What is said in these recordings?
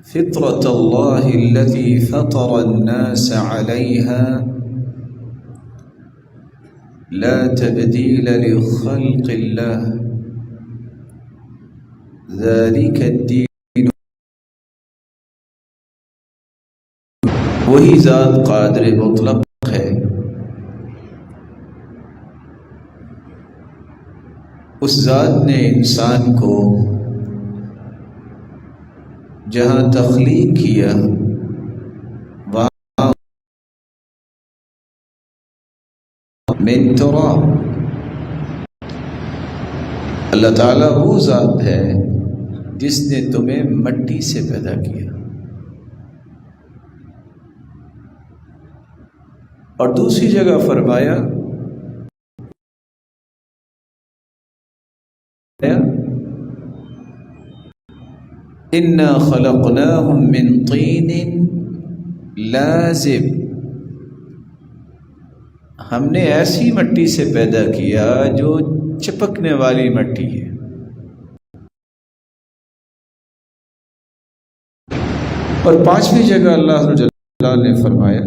فطرة الله التي فطر الناس عليها لا تبديل لخلق الله ذلك الدين. وہی ذات قادر مطلق ہے، اس ذات نے انسان کو جہاں تخلیق کیا وہاں من تراب، اللہ تعالیٰ وہ ذات ہے جس نے تمہیں مٹی سے پیدا کیا، اور دوسری جگہ فرمایا اِنَّا خَلَقْنَاهُم مِّن طِينٍ لَازِبٍ، ہم نے ایسی مٹی سے پیدا کیا جو چپکنے والی مٹی ہے۔ اور پانچویں جگہ اللہ جل جلالہ نے فرمایا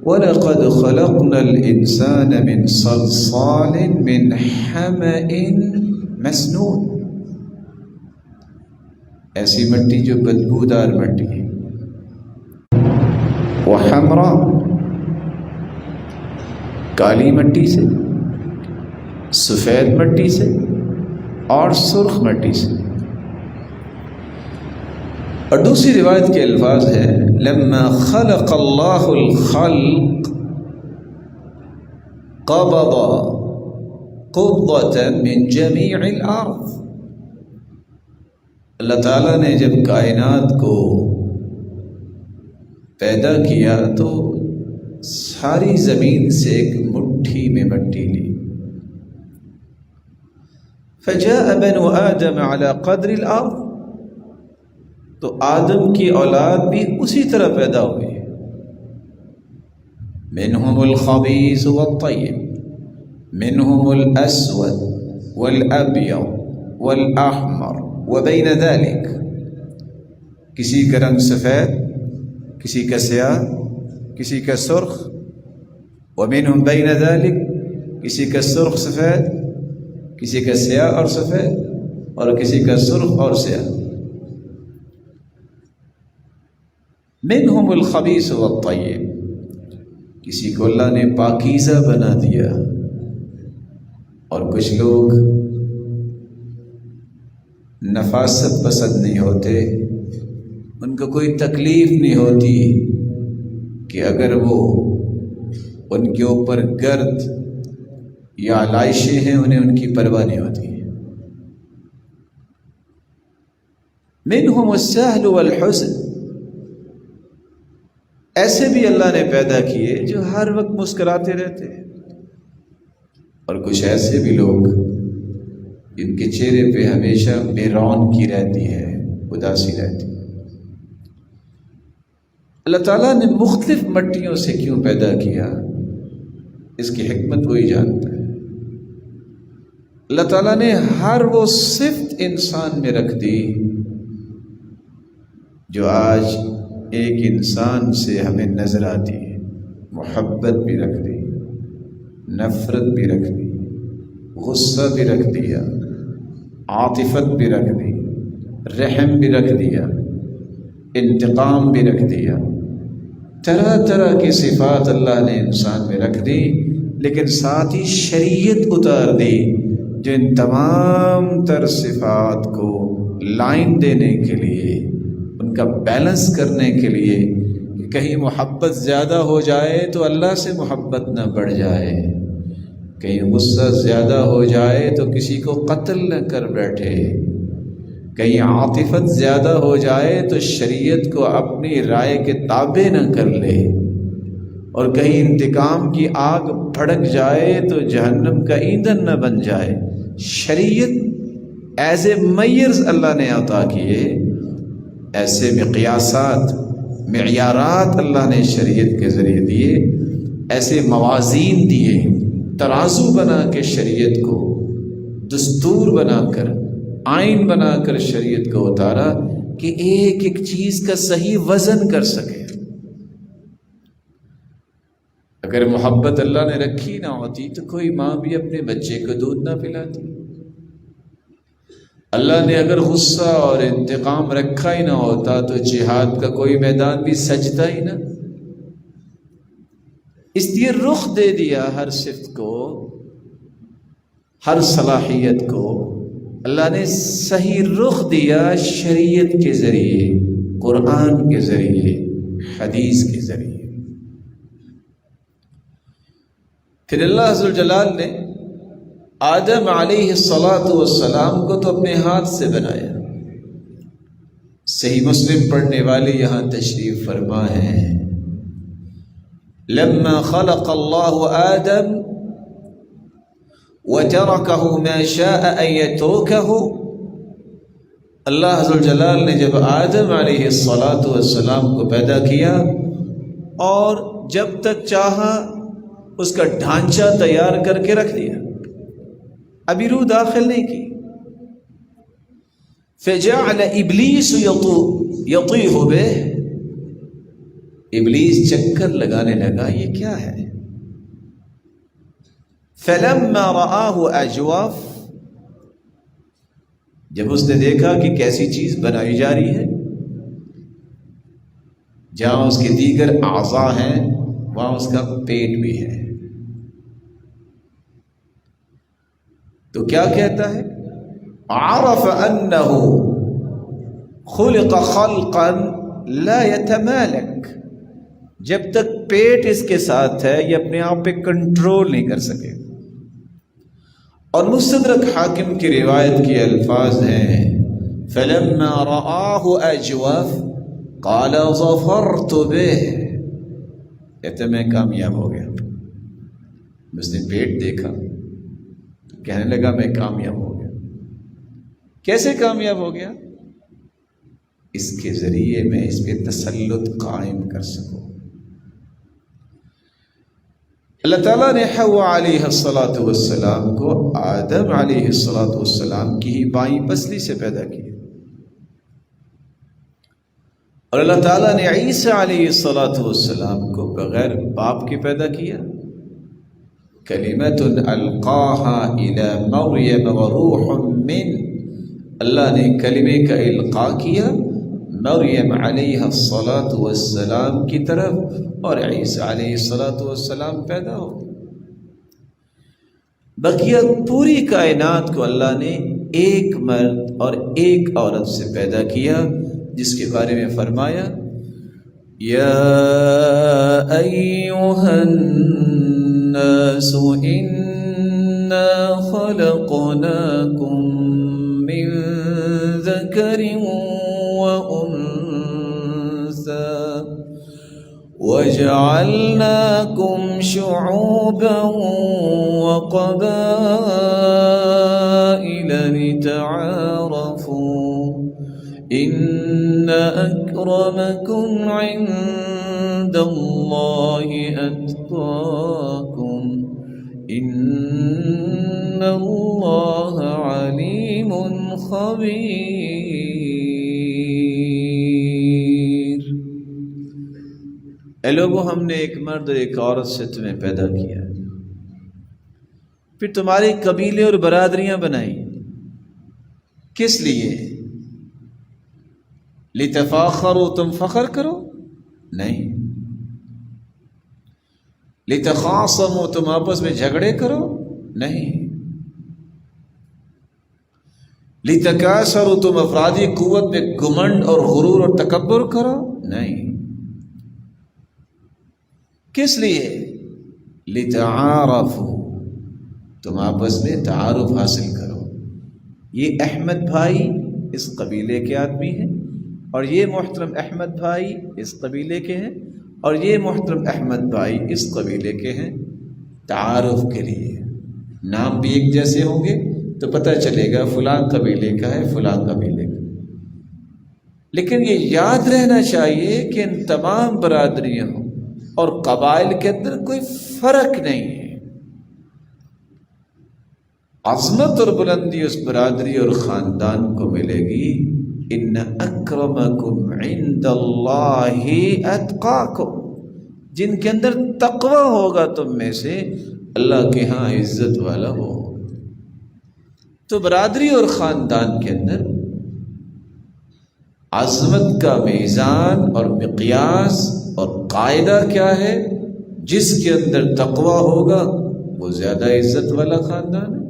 وَلَقَدْ خَلَقْنَا الْإِنسَانَ مِنْ صَلْصَالٍ مِّنْ حَمَإٍ مَسْنُونٍ، ایسی مٹی جو بدبودار مٹی ہے، وَحَمْرَا، کالی مٹی سے، سفید مٹی سے، اور سرخ مٹی سے۔ اور دوسری روایت کے الفاظ ہے لما خلق اللہ الخلق قبض قبضة من جميع الارض، اللہ تعالیٰ نے جب کائنات کو پیدا کیا تو ساری زمین سے ایک مٹھی میں مٹی لی، فجاء بنو آدم على قدر الارض، تو آدم کی اولاد بھی اسی طرح پیدا ہوئی، منہم الخبیث والطیب، منہم الاسود والابیض والاحمر وبین ذلک، کسی کا رنگ سفید، کسی کا سیاہ، کسی کا سرخ، ومنہم بین ذلک، کسی کا سرخ سفید، کسی کا سیاہ اور سفید، اور کسی کا سرخ اور سیاہ، منہم الخبیث والطیب، کسی کو اللہ نے پاکیزہ بنا دیا، اور کچھ لوگ نفاست پسند نہیں ہوتے، ان کو کوئی تکلیف نہیں ہوتی کہ اگر وہ ان کے اوپر گرد یا علائشیں ہیں انہیں ان کی پرواہ نہیں ہوتی۔ منہم السہل والحزن، ایسے بھی اللہ نے پیدا کیے جو ہر وقت مسکراتے رہتے ہیں، اور کچھ ایسے بھی لوگ جن کے چہرے پہ ہمیشہ بے رونقی رہتی ہے، اداسی رہتی ہے۔ اللہ تعالیٰ نے مختلف مٹیوں سے کیوں پیدا کیا، اس کی حکمت وہی جانتا ہے۔ اللہ تعالیٰ نے ہر وہ صفت انسان میں رکھ دی جو آج ایک انسان سے ہمیں نظر آتی ہے، محبت بھی رکھ دی، نفرت بھی رکھ دی، غصہ بھی رکھ دیا، عاطفت بھی رکھ دی، رحم بھی رکھ دیا، انتقام بھی رکھ دیا، طرح طرح کی صفات اللہ نے انسان میں رکھ دی، لیکن ساتھ ہی شریعت اتار دی جو ان تمام تر صفات کو لائن دینے کے لیے، ان کا بیلنس کرنے کے لیے، کہ کہیں محبت زیادہ ہو جائے تو اللہ سے محبت نہ بڑھ جائے، کہیں غصہ زیادہ ہو جائے تو کسی کو قتل نہ کر بیٹھے، کہیں عاطفت زیادہ ہو جائے تو شریعت کو اپنی رائے کے تابع نہ کر لے، اور کہیں انتقام کی آگ بھڑک جائے تو جہنم کا ایندھن نہ بن جائے۔ شریعت ایز اے میئرز اللہ نے عطا کیے، ایسے مقیاسات، معیارات اللہ نے شریعت کے ذریعے دیے، ایسے موازین دیے، ترازو بنا کے شریعت کو دستور بنا کر، آئین بنا کر شریعت کو اتارا کہ ایک ایک چیز کا صحیح وزن کر سکے۔ اگر محبت اللہ نے رکھی نہ ہوتی تو کوئی ماں بھی اپنے بچے کو دودھ نہ پلاتی۔ اللہ نے اگر غصہ اور انتقام رکھا ہی نہ ہوتا تو جہاد کا کوئی میدان بھی سجتا ہی نہ۔ اس لیے رخ دے دیا ہر صفت کو، ہر صلاحیت کو اللہ نے صحیح رخ دیا شریعت کے ذریعے، قرآن کے ذریعے، حدیث کے ذریعے۔ پھر اللہ عز و جلال نے آدم علیہ السلام کو تو اپنے ہاتھ سے بنایا۔ صحیح مسلم پڑھنے والے یہاں تشریف فرما ہیں، لما خلق اللہ آدم وتركه ما شاء ان يتركه، اللہ عز و جلال نے جب آدم علیہ السلام کو پیدا کیا اور جب تک چاہا اس کا ڈھانچہ تیار کر کے رکھ دیا، ابھی روح داخل نہیں کی۔ فجعل ابلیس یطیح بہ، ابلیس چکر لگانے لگا یہ کیا ہے۔ فلما رآہ اجوف، جب اس نے دیکھا کہ کیسی چیز بنائی جا رہی ہے، جہاں اس کے دیگر اعضاء ہیں وہاں اس کا پیٹ بھی ہے، تو کیا کہتا ہے، عرف انہ خلق خلقا لا يتمالک، جب تک پیٹ اس کے ساتھ ہے یہ اپنے آپ پہ کنٹرول نہیں کر سکے۔ اور مستدرک حاکم کی روایت کے الفاظ ہیں، فلما رآہ اجوف قال ظفرت بہ، کہتے میں کامیاب ہو گیا۔ اس نے پیٹ دیکھا تو کہنے لگا میں کامیاب ہو گیا۔ کیسے کامیاب ہو گیا؟ اس کے ذریعے میں اس پہ تسلط قائم کر سکوں۔ اللہ تعالیٰ نے حوا علیہ السلام کو آدم علیہ السلام کی ہی بائیں پسلی سے پیدا کیا، اور اللہ تعالیٰ نے عیسیٰ علیہ السلام کو بغیر باپ کے پیدا کیا۔ کلمۃ القاها الی مریم وروح من، اللہ نے کلمے کا القاء کیا مریم علیہ السلام کی طرف، اور عیسیٰ علیہ السلام پیدا ہو۔ بقیہ پوری کائنات کو اللہ نے ایک مرد اور ایک عورت سے پیدا کیا، جس کے بارے میں فرمایا، یا ایھا الناس انا خلقناکم من ذکر وجعلناكم شعوبا وقبائل لتعارفوا إن أكرمكم عند الله أتقاكم إن الله عليم خبير۔ اے لوگوں، ہم نے ایک مرد اور ایک عورت سے تمہیں پیدا کیا، پھر تمہارے قبیلے اور برادریاں بنائیں۔ کس لیے؟ لتفاخروا، تم فخر کرو؟ نہیں۔ لتخاصموا، تم آپس میں جھگڑے کرو؟ نہیں۔ لتکاثروا، تم افرادی قوت میں گھمنڈ اور غرور اور تکبر کرو؟ نہیں۔ کس لیے؟ لتعارفوا، تم آپس میں تعارف حاصل کرو۔ یہ احمد بھائی اس قبیلے کے آدمی ہیں، اور یہ محترم احمد بھائی اس قبیلے کے ہیں، اور یہ محترم احمد بھائی اس قبیلے کے ہیں۔ تعارف کے لیے نام بھی ایک جیسے ہوں گے تو پتہ چلے گا فلاں قبیلے کا ہے، فلاں قبیلے کا۔ لیکن یہ یاد رہنا چاہیے کہ ان تمام برادریوں اور قبائل کے اندر کوئی فرق نہیں ہے۔ عظمت اور بلندی اس برادری اور خاندان کو ملے گی ان اکرمکم عند اللہ اتقاکم، جن کے اندر تقوی ہوگا تم میں سے اللہ کے ہاں عزت والا ہو۔ تو برادری اور خاندان کے اندر عظمت کا میزان اور مقیاس اور قاعدہ کیا ہے؟ جس کے اندر تقوی ہوگا وہ زیادہ عزت والا خاندان ہے،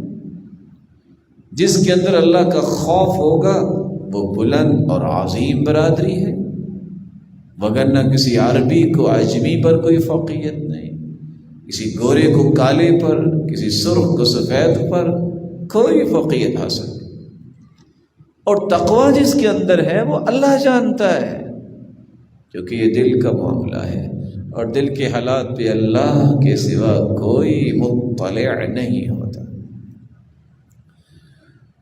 جس کے اندر اللہ کا خوف ہوگا وہ بلند اور عظیم برادری ہے، وگرنہ کسی عربی کو عجمی پر کوئی فوقیت نہیں، کسی گورے کو کالے پر، کسی سرخ کو سفید پر کوئی فوقیت حاصل نہیں۔ اور تقوی جس کے اندر ہے وہ اللہ جانتا ہے، کیونکہ یہ دل کا معاملہ ہے اور دل کے حالات پہ اللہ کے سوا کوئی مطلع نہیں ہوتا۔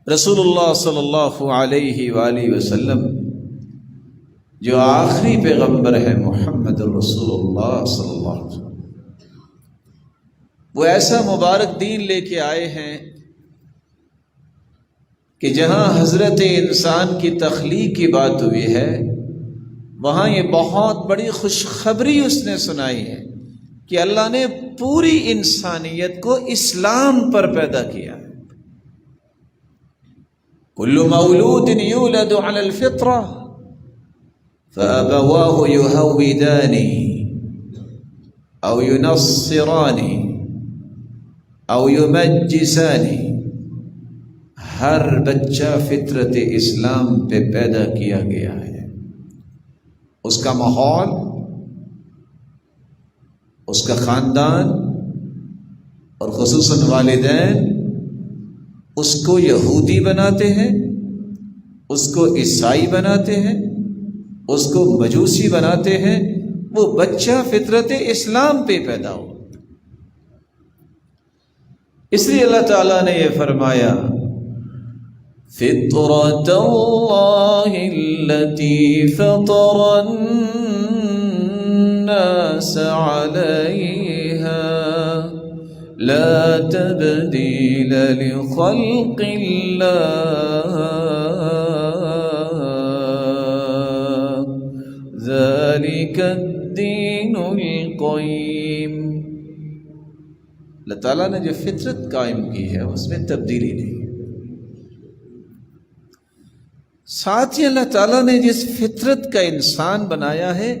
رسول اللہ صلی اللہ علیہ وآلہ وسلم جو آخری پیغمبر ہے محمد رسول اللہ صلی اللہ علیہ وسلم، وہ ایسا مبارک دین لے کے آئے ہیں کہ جہاں حضرت انسان کی تخلیق کی بات ہوئی ہے وہاں یہ بہت بڑی خوشخبری اس نے سنائی ہے کہ اللہ نے پوری انسانیت کو اسلام پر پیدا کیا ہے۔ کل مولود یولد علی الفطرہ فأبواه يهودانه أو ينصرانه أو يمجسانه، ہر بچہ فطرت اسلام پہ پیدا کیا گیا ہے۔ اس کا ماحول، اس کا خاندان اور خصوصاً والدین اس کو یہودی بناتے ہیں، اس کو عیسائی بناتے ہیں، اس کو مجوسی بناتے ہیں، وہ بچہ فطرت اسلام پہ پیدا ہو۔ اس لیے اللہ تعالیٰ نے یہ فرمایا فطرة الله التي فطر الناس عليها لا تبديل لخلق الله ذلك الدين القيم۔ اللہ تعالیٰ نے جو فطرت قائم کی ہے اس میں تبدیلی نہیں۔ ساتھ ہی اللہ تعالیٰ نے جس فطرت کا انسان بنایا ہے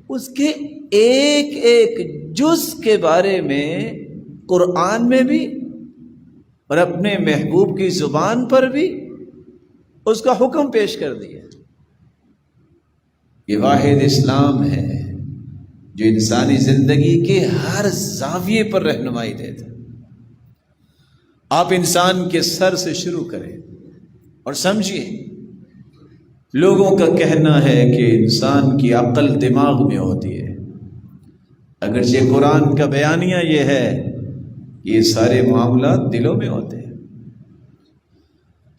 اس کے ایک ایک جز کے بارے میں قرآن میں بھی اور اپنے محبوب کی زبان پر بھی اس کا حکم پیش کر دیا۔ یہ واحد اسلام ہے جو انسانی زندگی کے ہر زاویے پر رہنمائی دیتا ہے۔ آپ انسان کے سر سے شروع کریں اور سمجھیے، لوگوں کا کہنا ہے کہ انسان کی عقل دماغ میں ہوتی ہے، اگرچہ قرآن کا بیانیہ یہ ہے کہ یہ سارے معاملات دلوں میں ہوتے ہیں۔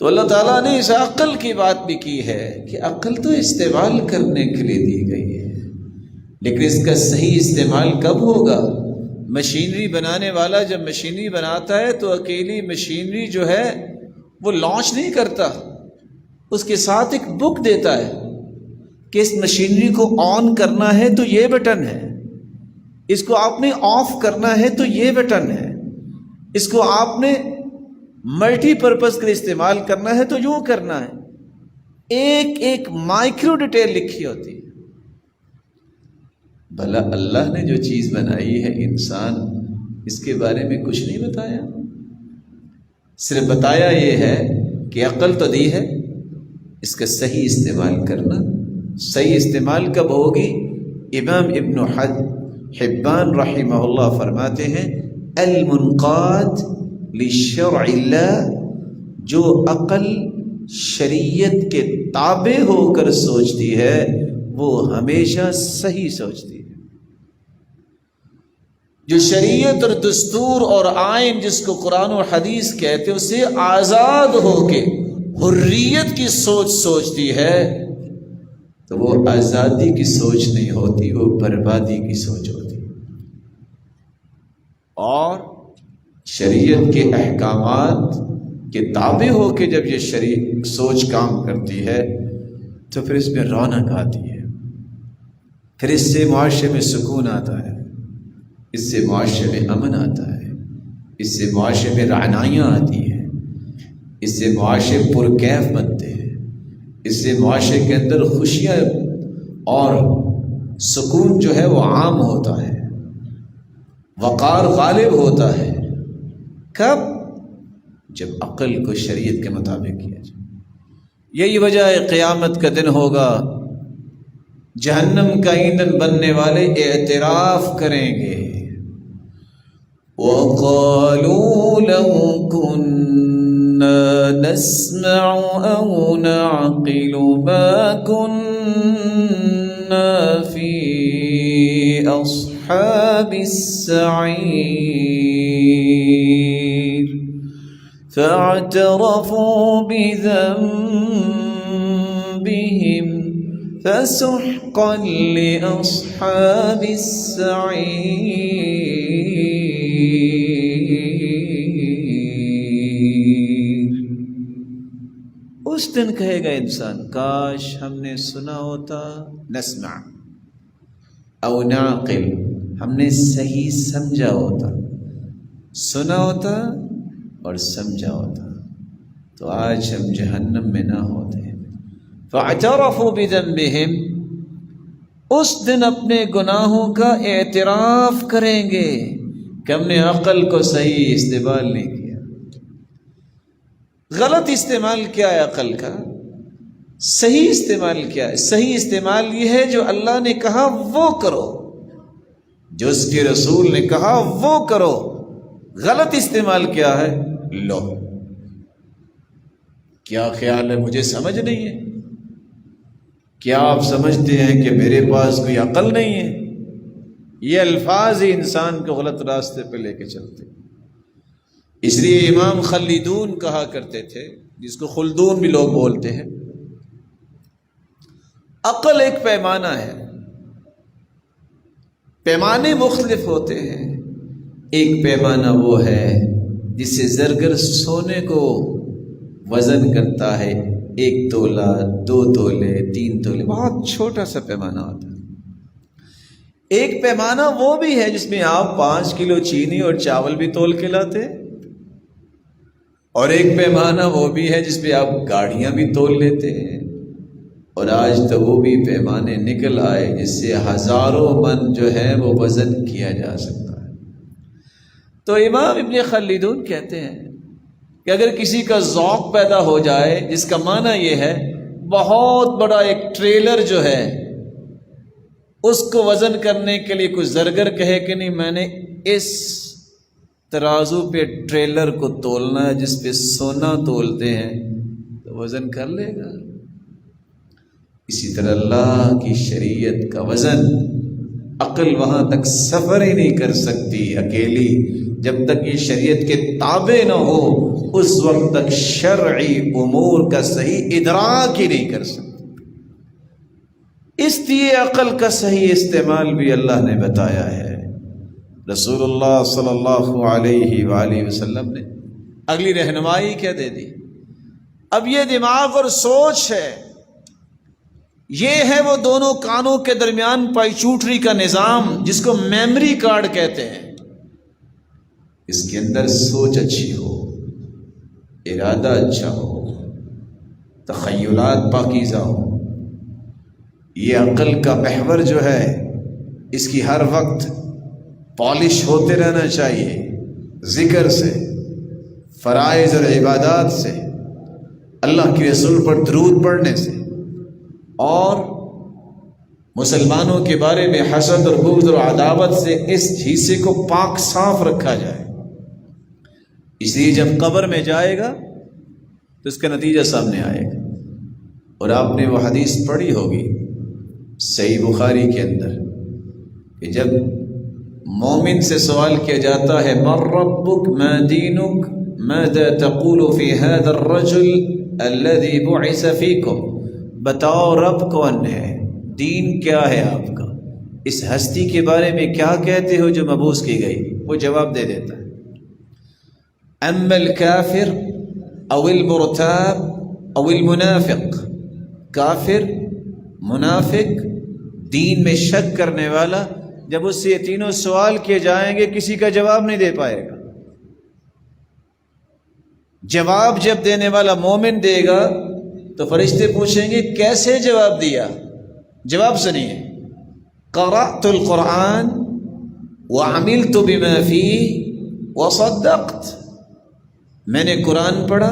تو اللہ تعالیٰ نے اس عقل کی بات بھی کی ہے کہ عقل تو استعمال کرنے کے لیے دی گئی ہے، لیکن اس کا صحیح استعمال کب ہوگا؟ مشینری بنانے والا جب مشینری بناتا ہے تو اکیلی مشینری جو ہے وہ لانچ نہیں کرتا، اس کے ساتھ ایک بک دیتا ہے کہ اس مشینری کو آن کرنا ہے تو یہ بٹن ہے، اس کو آپ نے آف کرنا ہے تو یہ بٹن ہے، اس کو آپ نے ملٹی پرپز کے لیے استعمال کرنا ہے تو یوں کرنا ہے۔ ایک ایک مائکرو ڈیٹیل لکھی ہوتی ہے۔ بھلا اللہ نے جو چیز بنائی ہے انسان، اس کے بارے میں کچھ نہیں بتایا، صرف بتایا یہ ہے کہ عقل تو دی ہے، اس کا صحیح استعمال کرنا۔ صحیح استعمال کب ہوگی؟ امام ابن حبان رحمہ اللہ فرماتے ہیں المنقاد لشرع اللہ، جو عقل شریعت کے تابع ہو کر سوچتی ہے وہ ہمیشہ صحیح سوچتی ہے۔ جو شریعت اور دستور اور آئین جس کو قرآن و حدیث کہتے ہیں اسے آزاد ہو کے حریت کی سوچ سوچتی ہے تو وہ آزادی کی سوچ نہیں ہوتی، وہ بربادی کی سوچ ہوتی۔ اور شریعت کے احکامات کے تابع ہو کے جب یہ سوچ کام کرتی ہے تو پھر اس میں رونق آتی ہے، پھر اس سے معاشرے میں سکون آتا ہے، اس سے معاشرے میں امن آتا ہے، اس سے معاشرے میں رعنائیاں آتی ہیں، اس سے معاشرے پرکیف بنتے ہیں، اس سے معاشرے کے اندر خوشیاں اور سکون جو ہے وہ عام ہوتا ہے، وقار غالب ہوتا ہے۔ کب؟ جب عقل کو شریعت کے مطابق کیا جائے۔ یہی وجہ ہے قیامت کا دن ہوگا، جہنم کا ایندھن بننے والے اعتراف کریں گے، وَقَالُوا لَوْ كُنَّا نَسْمَعُ أَوْ نَعْقِلُ مَا كُنَّا فِي أَصْحَابِ السَّعِيرِ فَاعْتَرَفُوا بِذَنبِهِمْ فَسُحْقًا لِأَصْحَابِ السَّعِيرِ۔ اس دن کہے گا انسان، کاش ہم نے سنا ہوتا، نسمع او نعقل، ہم نے صحیح سمجھا ہوتا، سنا ہوتا اور سمجھا ہوتا تو آج ہم جہنم میں نہ ہوتے۔ فاعترفوا بذنبہم، اس دن اپنے گناہوں کا اعتراف کریں گے کہ ہم نے عقل کو صحیح استعمال نہیں کیا۔ غلط استعمال کیا ہے عقل کا، صحیح استعمال کیا ہے؟ صحیح استعمال یہ ہے جو اللہ نے کہا وہ کرو، جو اس کے رسول نے کہا وہ کرو۔ غلط استعمال کیا ہے؟ لو، کیا خیال ہے مجھے سمجھ نہیں ہے؟ کیا آپ سمجھتے ہیں کہ میرے پاس کوئی عقل نہیں ہے؟ یہ الفاظ ہی انسان کو غلط راستے پہ لے کے چلتے۔ اس لیے امام خلدون کہا کرتے تھے، جس کو خلدون بھی لوگ بولتے ہیں، عقل ایک پیمانہ ہے، پیمانے مختلف ہوتے ہیں۔ ایک پیمانہ وہ ہے جس سے زرگر سونے کو وزن کرتا ہے، 1 تولہ، 2 تولے، 3 تولے، بہت چھوٹا سا پیمانہ ہوتا ہے۔ ایک پیمانہ وہ بھی ہے جس میں آپ 5 کلو چینی اور چاول بھی تول کے لاتے، اور ایک پیمانہ وہ بھی ہے جس پہ آپ گاڑیاں بھی تول لیتے ہیں، اور آج تو وہ بھی پیمانے نکل آئے جس سے ہزاروں من جو ہے وہ وزن کیا جا سکتا ہے۔ تو امام ابن خلدون کہتے ہیں کہ اگر کسی کا ذوق پیدا ہو جائے، جس کا معنی یہ ہے بہت بڑا ایک ٹریلر جو ہے اس کو وزن کرنے کے لیے کوئی زرگر کہے کہ نہیں میں نے اس ترازو پہ ٹریلر کو تولنا ہے جس پہ سونا تولتے ہیں، تو وزن کر لے گا۔ اسی طرح اللہ کی شریعت کا وزن، عقل وہاں تک سفر ہی نہیں کر سکتی اکیلی جب تک یہ شریعت کے تابع نہ ہو، اس وقت تک شرعی امور کا صحیح ادراک ہی نہیں کر سکتی۔ اس لیے عقل کا صحیح استعمال بھی اللہ نے بتایا ہے، رسول اللہ صلی اللہ علیہ وآلہ وسلم نے اگلی رہنمائی کیا دے دی۔ اب یہ دماغ اور سوچ ہے، یہ ہے وہ دونوں کانوں کے درمیان پائچوٹری کا نظام جس کو میموری کارڈ کہتے ہیں۔ اس کے اندر سوچ اچھی ہو، ارادہ اچھا ہو، تخیلات پاکیزہ ہو۔ یہ عقل کا محور جو ہے اس کی ہر وقت پالش ہوتے رہنا چاہیے، ذکر سے، فرائض اور عبادات سے، اللہ کے رسول پر درود پڑھنے سے، اور مسلمانوں کے بارے میں حسد اور بغض اور عداوت سے اس حصے کو پاک صاف رکھا جائے۔ اس لیے جب قبر میں جائے گا تو اس کا نتیجہ سامنے آئے گا۔ اور آپ نے وہ حدیث پڑھی ہوگی صحیح بخاری کے اندر کہ جب مومن سے سوال کیا جاتا ہے من ربک ما دینک ماذا تقول فی هذا الرجل الذي بعث فیکم، بتاؤ رب کون ہے، دین کیا ہے آپ کا، اس ہستی کے بارے میں کیا کہتے ہو جو مبعوث کی گئی؟ وہ جواب دے دیتا ہے اما الکافر او المرتاب او المنافق، کافر منافق، دین میں شک کرنے والا، جب اس سے یہ تینوں سوال کیے جائیں گے کسی کا جواب نہیں دے پائے گا۔ جواب جب دینے والا مومن دے گا تو فرشتے پوچھیں گے کیسے جواب دیا؟ جواب سنیے، قرأت القرآن وعملت بما فيه وصدقت، میں نے قرآن پڑھا،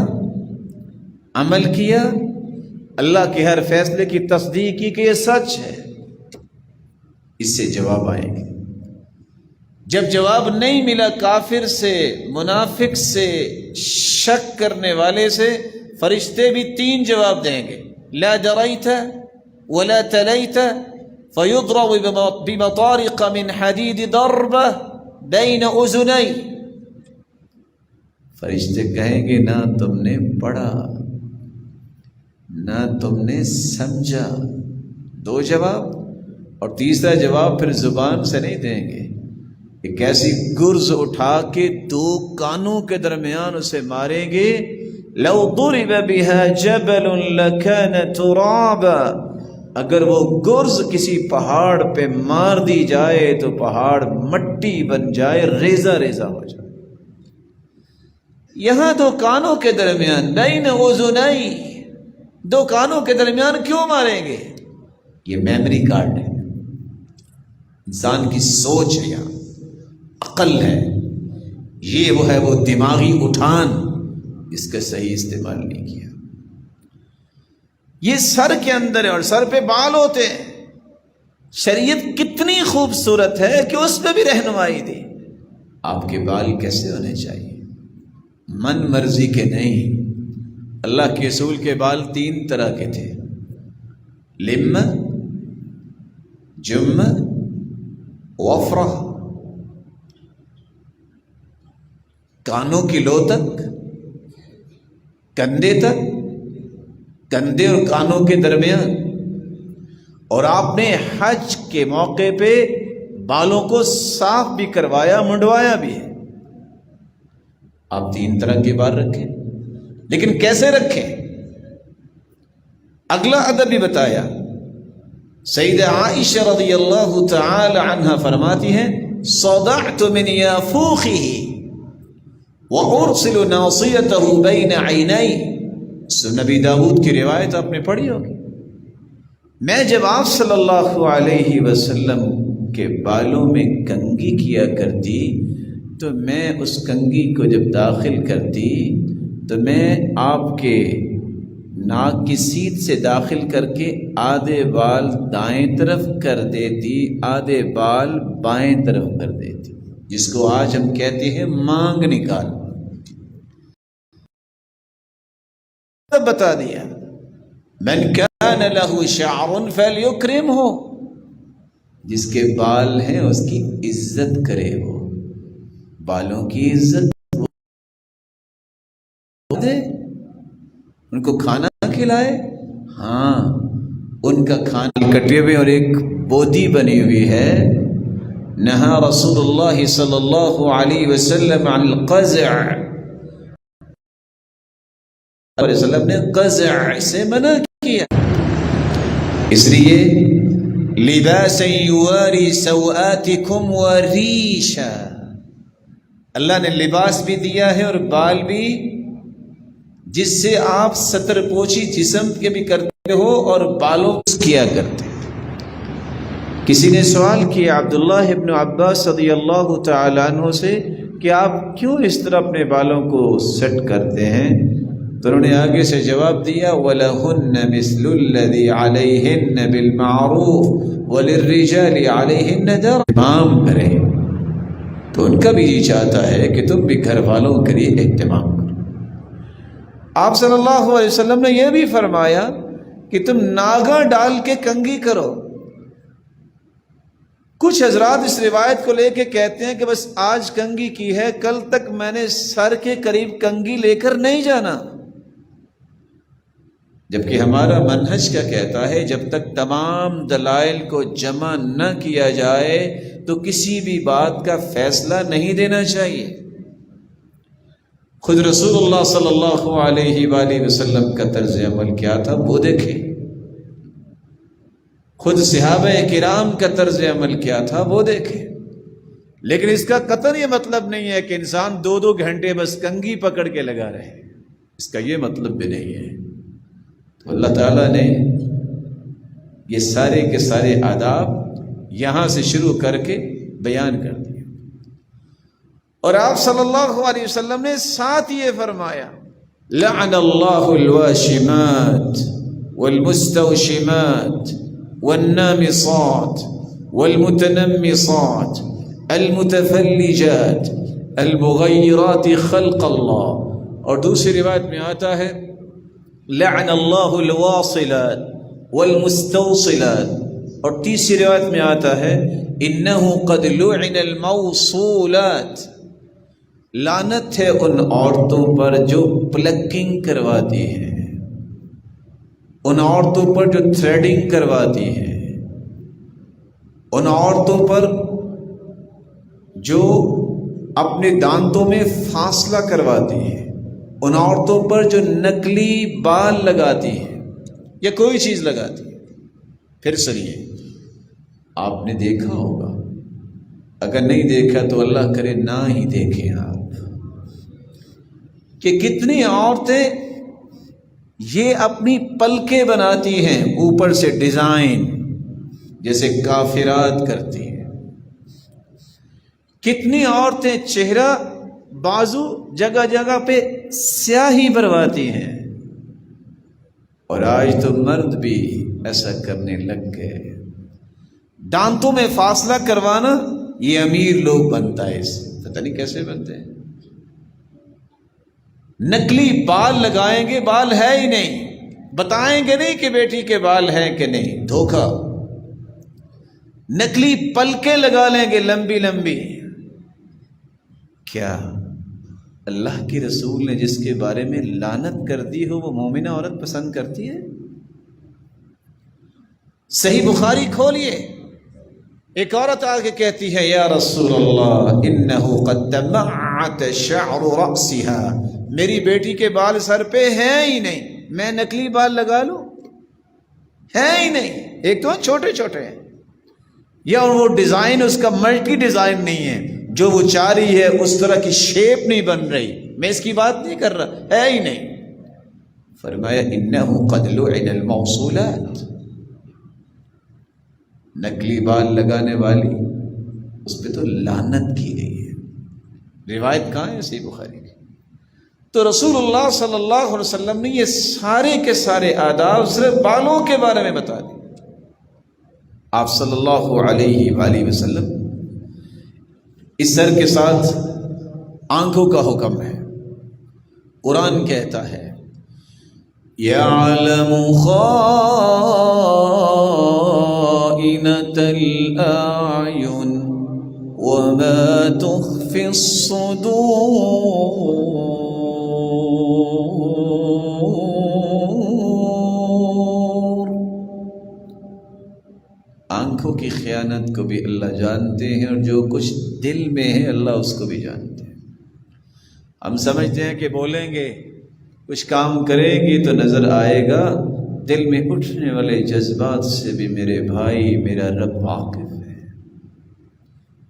عمل کیا، اللہ کے ہر فیصلے کی تصدیق کی کہ یہ سچ ہے، اس سے جواب آئیں گے۔ جب جواب نہیں ملا کافر سے، منافق سے، شک کرنے والے سے، فرشتے بھی تین جواب دیں گے، لا دریت ولا تلیت فیضرب بمطارق من حدید ضربہ بین اذنی، فرشتے کہیں گے نہ تم نے پڑھا نہ تم نے سمجھا، دو جواب، اور تیسرا جواب پھر زبان سے نہیں دیں گے، ایک ایسی گرز اٹھا کے دو کانوں کے درمیان اسے ماریں گے، لو ضرب بها جبل لكان ترابا، اگر وہ گرز کسی پہاڑ پہ مار دی جائے تو پہاڑ مٹی بن جائے، ریزہ ریزہ ہو جائے۔ یہاں دو کانوں کے درمیان، بین اذنی، دو کانوں کے درمیان کیوں ماریں گے؟ یہ میموری کارڈ ہے، انسان کی سوچ ہے، یہاں عقل ہے، یہ وہ ہے وہ دماغی اٹھان، اس کا صحیح استعمال نہیں کیا۔ یہ سر کے اندر ہے اور سر پہ بال ہوتے ہیں، شریعت کتنی خوبصورت ہے کہ اس پہ بھی رہنمائی دی۔ آپ کے بال کیسے ہونے چاہیے؟ من مرضی کے نہیں۔ اللہ کے رسول کے بال تین طرح کے تھے، لم، جم، وفرہ، کانوں کی لو تک، کندھے تک، کندھے اور کانوں کے درمیان، اور آپ نے حج کے موقع پہ بالوں کو صاف بھی کروایا، منڈوایا بھی ہے۔ آپ تین طرح کے بال رکھیں، لیکن کیسے رکھیں؟ اگلا ادب بھی بتایا۔ سیدہ عائشہ رضی اللہ تعالی عنہ فرماتی ہیں، صدعت من یافوخہ وارسل ناصیتہ بین عینی، نبی داؤد کی روایت آپ نے پڑھی ہوگی، میں جب آپ صلی اللہ علیہ وسلم کے بالوں میں کنگھی کیا کرتی تو میں اس کنگھی کو جب داخل کرتی تو میں آپ کے ناک کی سیدھ سے داخل کر کے آدھے بال دائیں طرف کر دیتی، آدھے بال بائیں طرف کر دیتی، جس کو آج ہم کہتے ہیں مانگ نکال۔ تب بتا دیا، من کان لہ شعر فلیکرمہ، جس کے بال ہیں اس کی عزت کرے، وہ بالوں کی عزت دے، ان کو کھانا کھلائے، ہاں ان کا کھانا کٹے ہوئے اور ایک بودی بنی ہوئی ہے۔ نہا رسول اللہ صلی اللہ علیہ وسلم عن القزع، علیہ وسلم نے قزع سے منع کیا، اس لیے لباسا یواری سوآتکم وریشا، اللہ نے لباس بھی دیا ہے اور بال بھی، جس سے آپ ستر پوچھی جسم کے بھی کرتے ہو اور بالوں کیا کرتے۔ کسی نے سوال کیا عبداللہ ابن عباس رضی اللہ تعالیٰ عنہ سے کہ آپ کیوں اس طرح اپنے بالوں کو سیٹ کرتے ہیں؟ تو انہوں نے آگے سے جواب دیا، وَلَهُنَّ مِثْلُ الَّذِي عَلَيْهِنَّ بِالْمَعْرُوفِ وَلِلرِّجَالِ عَلَيْهِنَّ دَرَجَةٌ، اہتمام کریں تو ان کا بھی یہ چاہتا ہے کہ تم بھی گھر والوں کے لیے اہتمام کرو۔ آپ صلی اللہ علیہ وسلم نے یہ بھی فرمایا کہ تم ناگا ڈال کے کنگھی کرو۔ کچھ حضرات اس روایت کو لے کے کہتے ہیں کہ بس آج کنگھی کی ہے، کل تک میں نے سر کے قریب کنگھی لے کر نہیں جانا، جبکہ ہمارا منہج کیا کہتا ہے، جب تک تمام دلائل کو جمع نہ کیا جائے تو کسی بھی بات کا فیصلہ نہیں دینا چاہیے۔ خود رسول اللہ صلی اللہ علیہ وآلہ وسلم کا طرز عمل کیا تھا وہ دیکھیں۔ خود صحابہ کرام کا طرز عمل کیا تھا وہ دیکھیں. لیکن اس کا قطعاً یہ مطلب نہیں ہے کہ انسان 2 گھنٹے بس کنگھی پکڑ کے لگا رہے، اس کا یہ مطلب بھی نہیں ہے. تو اللہ تعالیٰ نے یہ سارے کے سارے آداب یہاں سے شروع کر کے بیان کر دیے. اور آپ صلی اللہ علیہ وسلم نے ساتھ یہ فرمایا لعن اللہ الواشمات والمستوشمات والنامصات والمتنمصات المتفلجات المغیرات خلق اللہ. اور دوسری روایت میں آتا ہے لعن اللہ الواصلات والمستوصلات. اور تیسری روایت میں آتا ہے انہ قد لعن الموصولات. لعنت ہے ان عورتوں پر جو پلکنگ کرواتی ہیں، ان عورتوں پر جو تھریڈنگ کرواتی ہیں، ان عورتوں پر جو اپنے دانتوں میں فاصلہ کرواتی ہیں، ان عورتوں پر جو نکلی بال لگاتی ہیں یا کوئی چیز لگاتی ہے. پھر سنیے، آپ نے دیکھا ہوگا، اگر نہیں دیکھا تو اللہ کرے نہ ہی دیکھیں آپ، کہ کتنی عورتیں یہ اپنی پلکیں بناتی ہیں اوپر سے ڈیزائن جیسے کافرات کرتی ہیں. کتنی عورتیں چہرہ بازو جگہ جگہ پہ سیاہی بھرواتی ہیں. اور آج تو مرد بھی ایسا کرنے لگ گئے. دانتوں میں فاصلہ کروانا یہ امیر لوگ بنتا ہے، اس پتہ نہیں کیسے بنتے ہیں. نکلی بال لگائیں گے، بال ہے ہی نہیں، بتائیں گے نہیں کہ بیٹی کے بال ہیں کہ نہیں، دھوکہ. نکلی پلکیں لگا لیں گے لمبی لمبی. کیا اللہ کی رسول نے جس کے بارے میں لعنت کر دی ہو وہ مومنہ عورت پسند کرتی ہے؟ صحیح بخاری کھولیے، ایک عورت آ کے کہتی ہے یا رسول اللہ انہ قد تمعت شعر رأسها، میری بیٹی کے بال سر پہ ہیں ہی نہیں، میں نکلی بال لگا لوں؟ ہیں ہی نہیں، ایک تو چھوٹے چھوٹے ہیں، یا وہ ڈیزائن اس کا ملٹی ڈیزائن نہیں ہے، جو وہ چاہ رہی ہے اس طرح کی شیپ نہیں بن رہی. میں اس کی بات نہیں کر رہا، ہے ہی نہیں. فرمایا انہ قد لعن الموصولات، نکلی بال لگانے والی اس پہ تو لعنت کی گئی ہے. روایت کہاں ہے؟ صحیح بخاری کی. تو رسول اللہ صلی اللہ علیہ وسلم نے یہ سارے کے سارے آداب صرف بالوں کے بارے میں بتا دی. آپ صلی اللہ علیہ وآلہ وسلم اس سر کے ساتھ آنکھوں کا حکم ہے. قرآن کہتا ہے یعلم خائنۃ الاعین وما تخفی الصدور. آنکھوں کی خیانت کو بھی اللہ جانتے ہیں، اور جو کچھ دل میں ہے اللہ اس کو بھی جانتے ہیں. ہم سمجھتے ہیں کہ بولیں گے، کچھ کام کریں گے تو نظر آئے گا، دل میں اٹھنے والے جذبات سے بھی میرے بھائی میرا رب واقف ہے.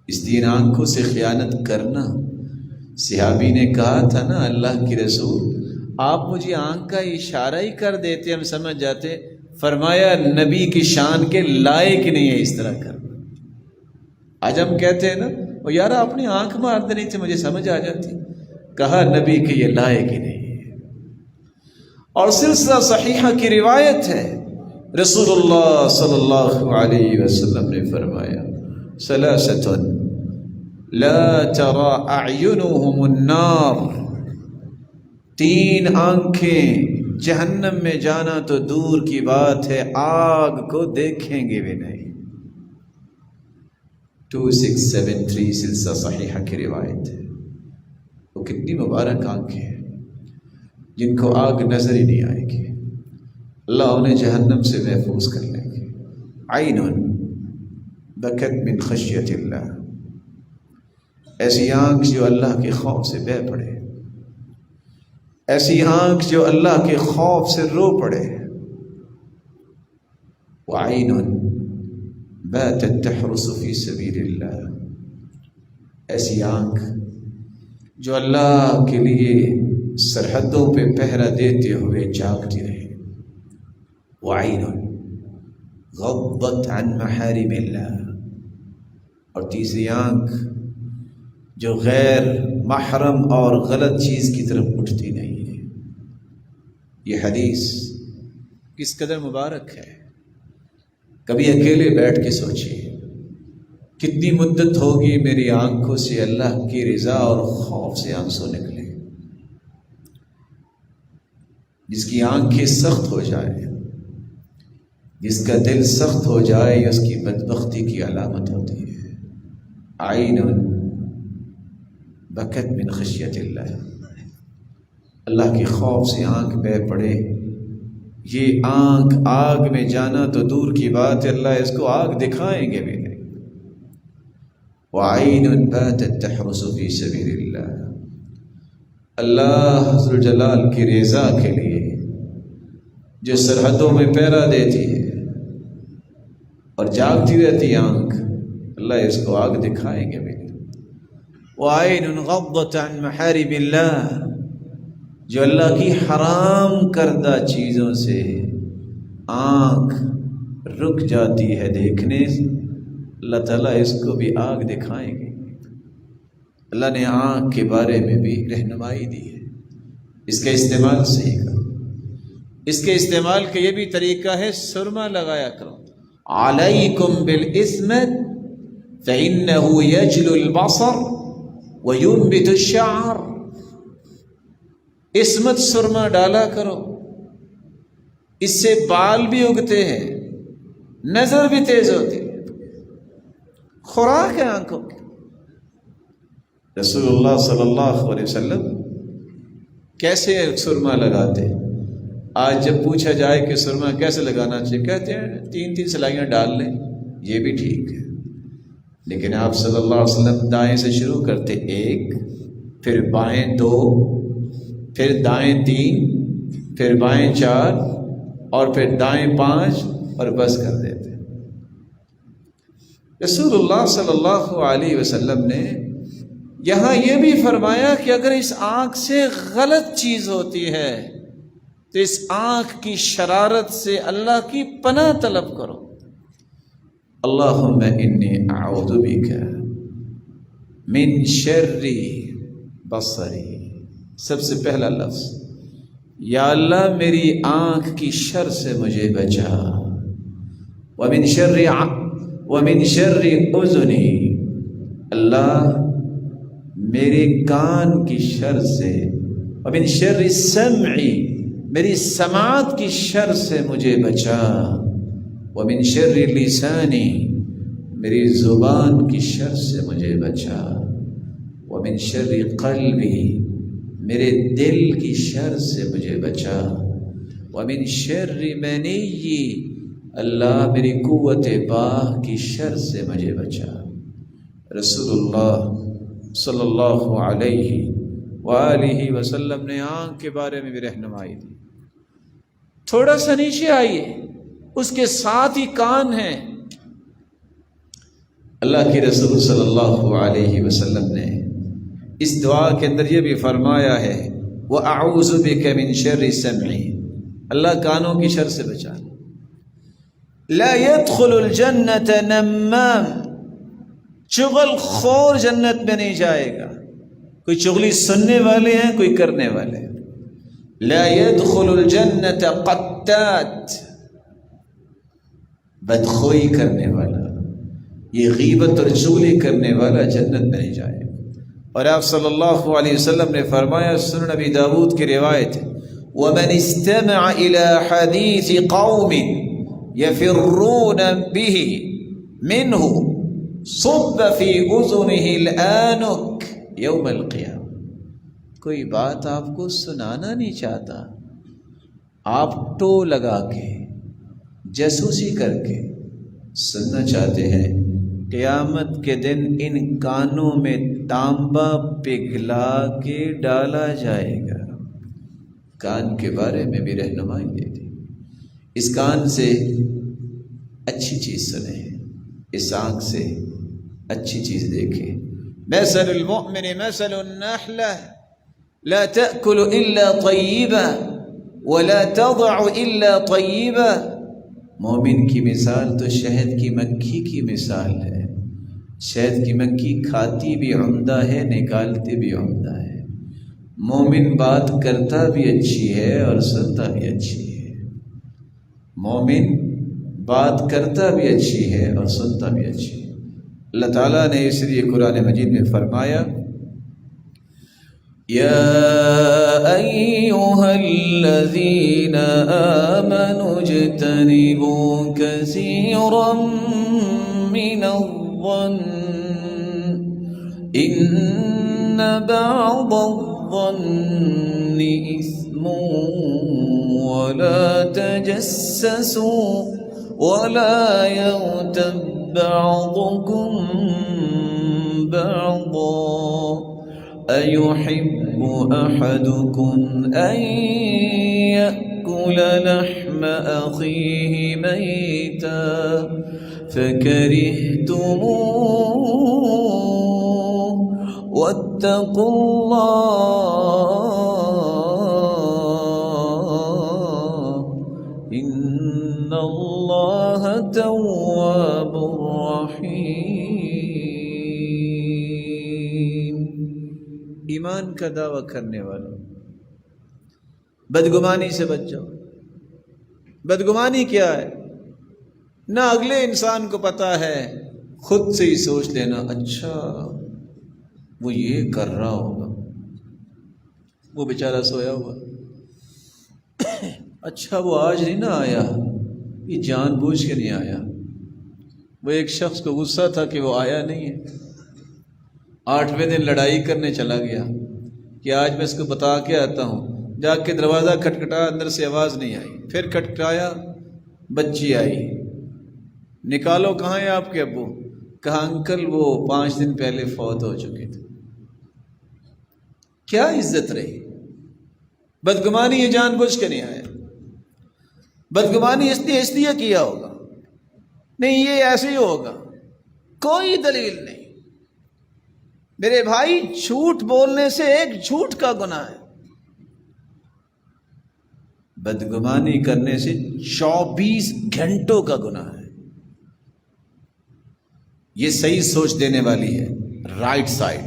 اس لیے آنکھوں سے خیانت کرنا، صحابی نے کہا تھا نا اللہ کی رسول آپ مجھے آنکھ کا اشارہ ہی کر دیتے ہم سمجھ جاتے. فرمایا نبی کی شان کے لائق نہیں ہے اس طرح کرنا. آج ہم کہتے ہیں نا وہ یار اپنی آنکھ مار دینی تھی مجھے سمجھ آ جاتی. کہا نبی کے یہ لائق ہی نہیں ہے. اور سلسلہ صحیحہ کی روایت ہے، رسول اللہ صلی اللہ علیہ وسلم نے فرمایا ثلاثۃ لا ترى اعینهم النار، 3 آنکھیں جہنم میں جانا تو دور کی بات ہے آگ کو دیکھیں گے بھی نہیں. 2673 سلسلہ صحیحہ کی روایت ہے. وہ کتنی مبارک آنکھیں ہیں جن کو آگ نظر ہی نہیں آئے گی، اللہ انہیں جہنم سے محفوظ کر لیں گے. عین بکت من خشیت اللہ، ایسی آنکھ جو اللہ کے خوف سے بہہ پڑے، ایسی آنکھ جو اللہ کے خوف سے رو پڑے. وعین باتت تحرس فی سبیل اللہ، ایسی آنکھ جو اللہ کے لیے سرحدوں پہ پہرا دیتے ہوئے جاگتی رہے، وعین غضت عن محارم اللہ، اور تیسری آنکھ جو غیر محرم اور غلط چیز کی طرف اٹھتی نہیں ہے۔ یہ حدیث کس قدر مبارک ہے، کبھی اکیلے بیٹھ کے سوچیے کتنی مدت ہوگی میری آنکھوں سے اللہ کی رضا اور خوف سے آنسو نکلے۔ جس کی آنکھیں سخت ہو جائے، جس کا دل سخت ہو جائے، اس کی بدبختی کی علامت ہوتی ہے۔ عین بکت من خشیت اللہ، اللہ کے خوف سے آنکھ بہہ پڑے۔ یہ آنکھ آگ میں جانا تو دور کی بات ہے، اللہ اس کو آگ دکھائیں گے بھی نہیں۔ وعین باتت تحرس فی سبیل اللہ، اللہ ذو الجلال کی رضا کے لیے جو سرحدوں میں پہرا دیتی ہے اور جاگتی رہتی آنکھ، اللہ اس کو آگ دکھائیں گے بھی نہیں۔ وعین غضت عن محارم اللہ، جو اللہ کی حرام کردہ چیزوں سے آنکھ رک جاتی ہے دیکھنے، اللہ تعالیٰ اس کو بھی آگ دکھائیں گے۔ اللہ نے آنکھ کے بارے میں بھی رہنمائی دی ہے، اس کا استعمال صحیح کرو۔ اس کے استعمال کا یہ بھی طریقہ ہے، سرما لگایا کرو۔ علیکم بالعصمت فإنہ یجل البصر وینبت الشعر، عصمت سرما ڈالا کرو، اس سے بال بھی اگتے ہیں، نظر بھی تیز ہوتی ہے، خوراک ہے آنکھوں کی۔ رسول اللہ صلی اللہ علیہ وسلم کیسے سرما لگاتے؟ آج جب پوچھا جائے کہ سرما کیسے لگانا چاہیے، کہتے ہیں 3 سلائیاں ڈال لیں، یہ بھی ٹھیک ہے، لیکن آپ صلی اللہ علیہ وسلم دائیں سے شروع کرتے، 1، پھر بائیں 2، پھر دائیں 3، پھر بائیں 4، اور پھر دائیں 5، اور بس کر دیتے۔ رسول اللہ صلی اللہ علیہ وسلم نے یہاں یہ بھی فرمایا کہ اگر اس آنکھ سے غلط چیز ہوتی ہے تو اس آنکھ کی شرارت سے اللہ کی پناہ طلب کرو۔ اللہم انی اعوذ بک من شر بصری، سب سے پہلا لفظ، یا اللہ میری آنکھ کی شر سے مجھے بچا، ومن شر اذنی، اللہ میرے کان کی شر سے، ومن شر سمعی، میری سماعت کی شر سے مجھے بچا، ومن شر لسانی، میری زبان کی شر سے مجھے بچا، ومن شر قلبی، میرے دل کی شر سے مجھے بچا، ومن شر منی، اللہ میری قوت باہ کی شر سے مجھے بچا۔ رسول اللہ صلی اللہ علیہ وآلہ وسلم نے آنکھ کے بارے میں بھی رہنمائی دی۔ تھوڑا سا نیچے آئیے، اس کے ساتھ ہی کان ہیں۔ اللہ کے رسول صلی اللہ علیہ وسلم نے اس دعا کے اندر یہ بھی فرمایا ہے، وَأَعُوذُ بِكَ مِن شَرِّ سَمْعِ، اللہ کانوں کی شر سے بچا۔ لا يدخل الجنة نمام، چغل خور جنت میں نہیں جائے گا۔ کوئی چغلی سننے والے ہیں، کوئی کرنے والے ہیں۔ لا يدخل الجنة قتات، بدخوئی کرنے والا، یہ غیبت اور چغلی کرنے والا جنت میں نہیں جائے گا۔ اور آپ صلی اللہ علیہ وسلم نے فرمایا، سنن ابی داود کی روایت ہے، وَمَنِ اسْتَمَعَ إِلَى حَدِيثِ قَوْمٍ يَفِرُّونَ بِهِ مِنْهُ صُبَّ فِي أُذُنِهِ الْآنُكَ يَوْمَ الْقِيَامَةِ، کوئی بات آپ کو سنانا نہیں چاہتا، آپ ٹو لگا کے جاسوسی کر کے سننا چاہتے ہیں، قیامت کے دن ان کانوں میں تانبا پگھلا کے ڈالا جائے گا۔ کان کے بارے میں بھی رہنمائی دے دی، اس کان سے اچھی چیز سنیں، اس آنکھ سے اچھی چیز دیکھیں. مثل المؤمن مثل النحلة لا تأكل إلا طيبا ولا تضع إلا طيبا. مومن کی مثال تو شہد کی مکھی کی مثال ہے. شہد کی مکھی کھاتی بھی عمدہ ہے، نکالتے بھی عمدہ ہے. مومن بات کرتا بھی اچھی ہے اور سنتا بھی اچھی ہے. مومن بات کرتا بھی اچھی ہے اور سنتا بھی اچھی ہے. اللہ تعالیٰ نے اس لیے قرآن مجید میں فرمایا یا ایھا الذین آمنوا اجتنبوا کثیرا من الظن ان بعض الظن اثم ولا تجسسوا ولا یغتب بعضكم بعضا أيحب أحدكم أن يأكل لحم أخيه ميتا فكرهتموه واتقوا الله إن الله تواب رحیم. ایمان کا دعویٰ کرنے والوں، بدگمانی سے بچ جاؤ. بدگمانی کیا ہے؟ نہ اگلے انسان کو پتا ہے، خود سے ہی سوچ لینا اچھا وہ یہ کر رہا ہوگا، وہ بیچارہ سویا ہوا، اچھا وہ آج نہیں نہ آیا، یہ جان بوجھ کے نہیں آیا. وہ ایک شخص کو غصہ تھا کہ وہ آیا نہیں ہے، 8ویں دن لڑائی کرنے چلا گیا کہ آج میں اس کو بتا کے آتا ہوں. جا کے دروازہ کھٹکھٹایا، اندر سے آواز نہیں آئی. پھر کھٹکھٹایا، بچی آئی. نکالو کہاں ہیں آپ کے ابو؟ کہا انکل وہ 5 دن پہلے فوت ہو چکے تھے. کیا عزت رہی؟ بدگمانی یہ جان بوجھ کے نہیں آیا. بدگمانی اس لیے کیا ہوگا، نہیں یہ ایسے ہی ہوگا، کوئی دلیل نہیں. میرے بھائی جھوٹ بولنے سے ایک جھوٹ کا گناہ ہے، بدگمانی کرنے سے 24 گھنٹوں کا گناہ ہے. یہ صحیح سوچ دینے والی ہے رائٹ سائڈ.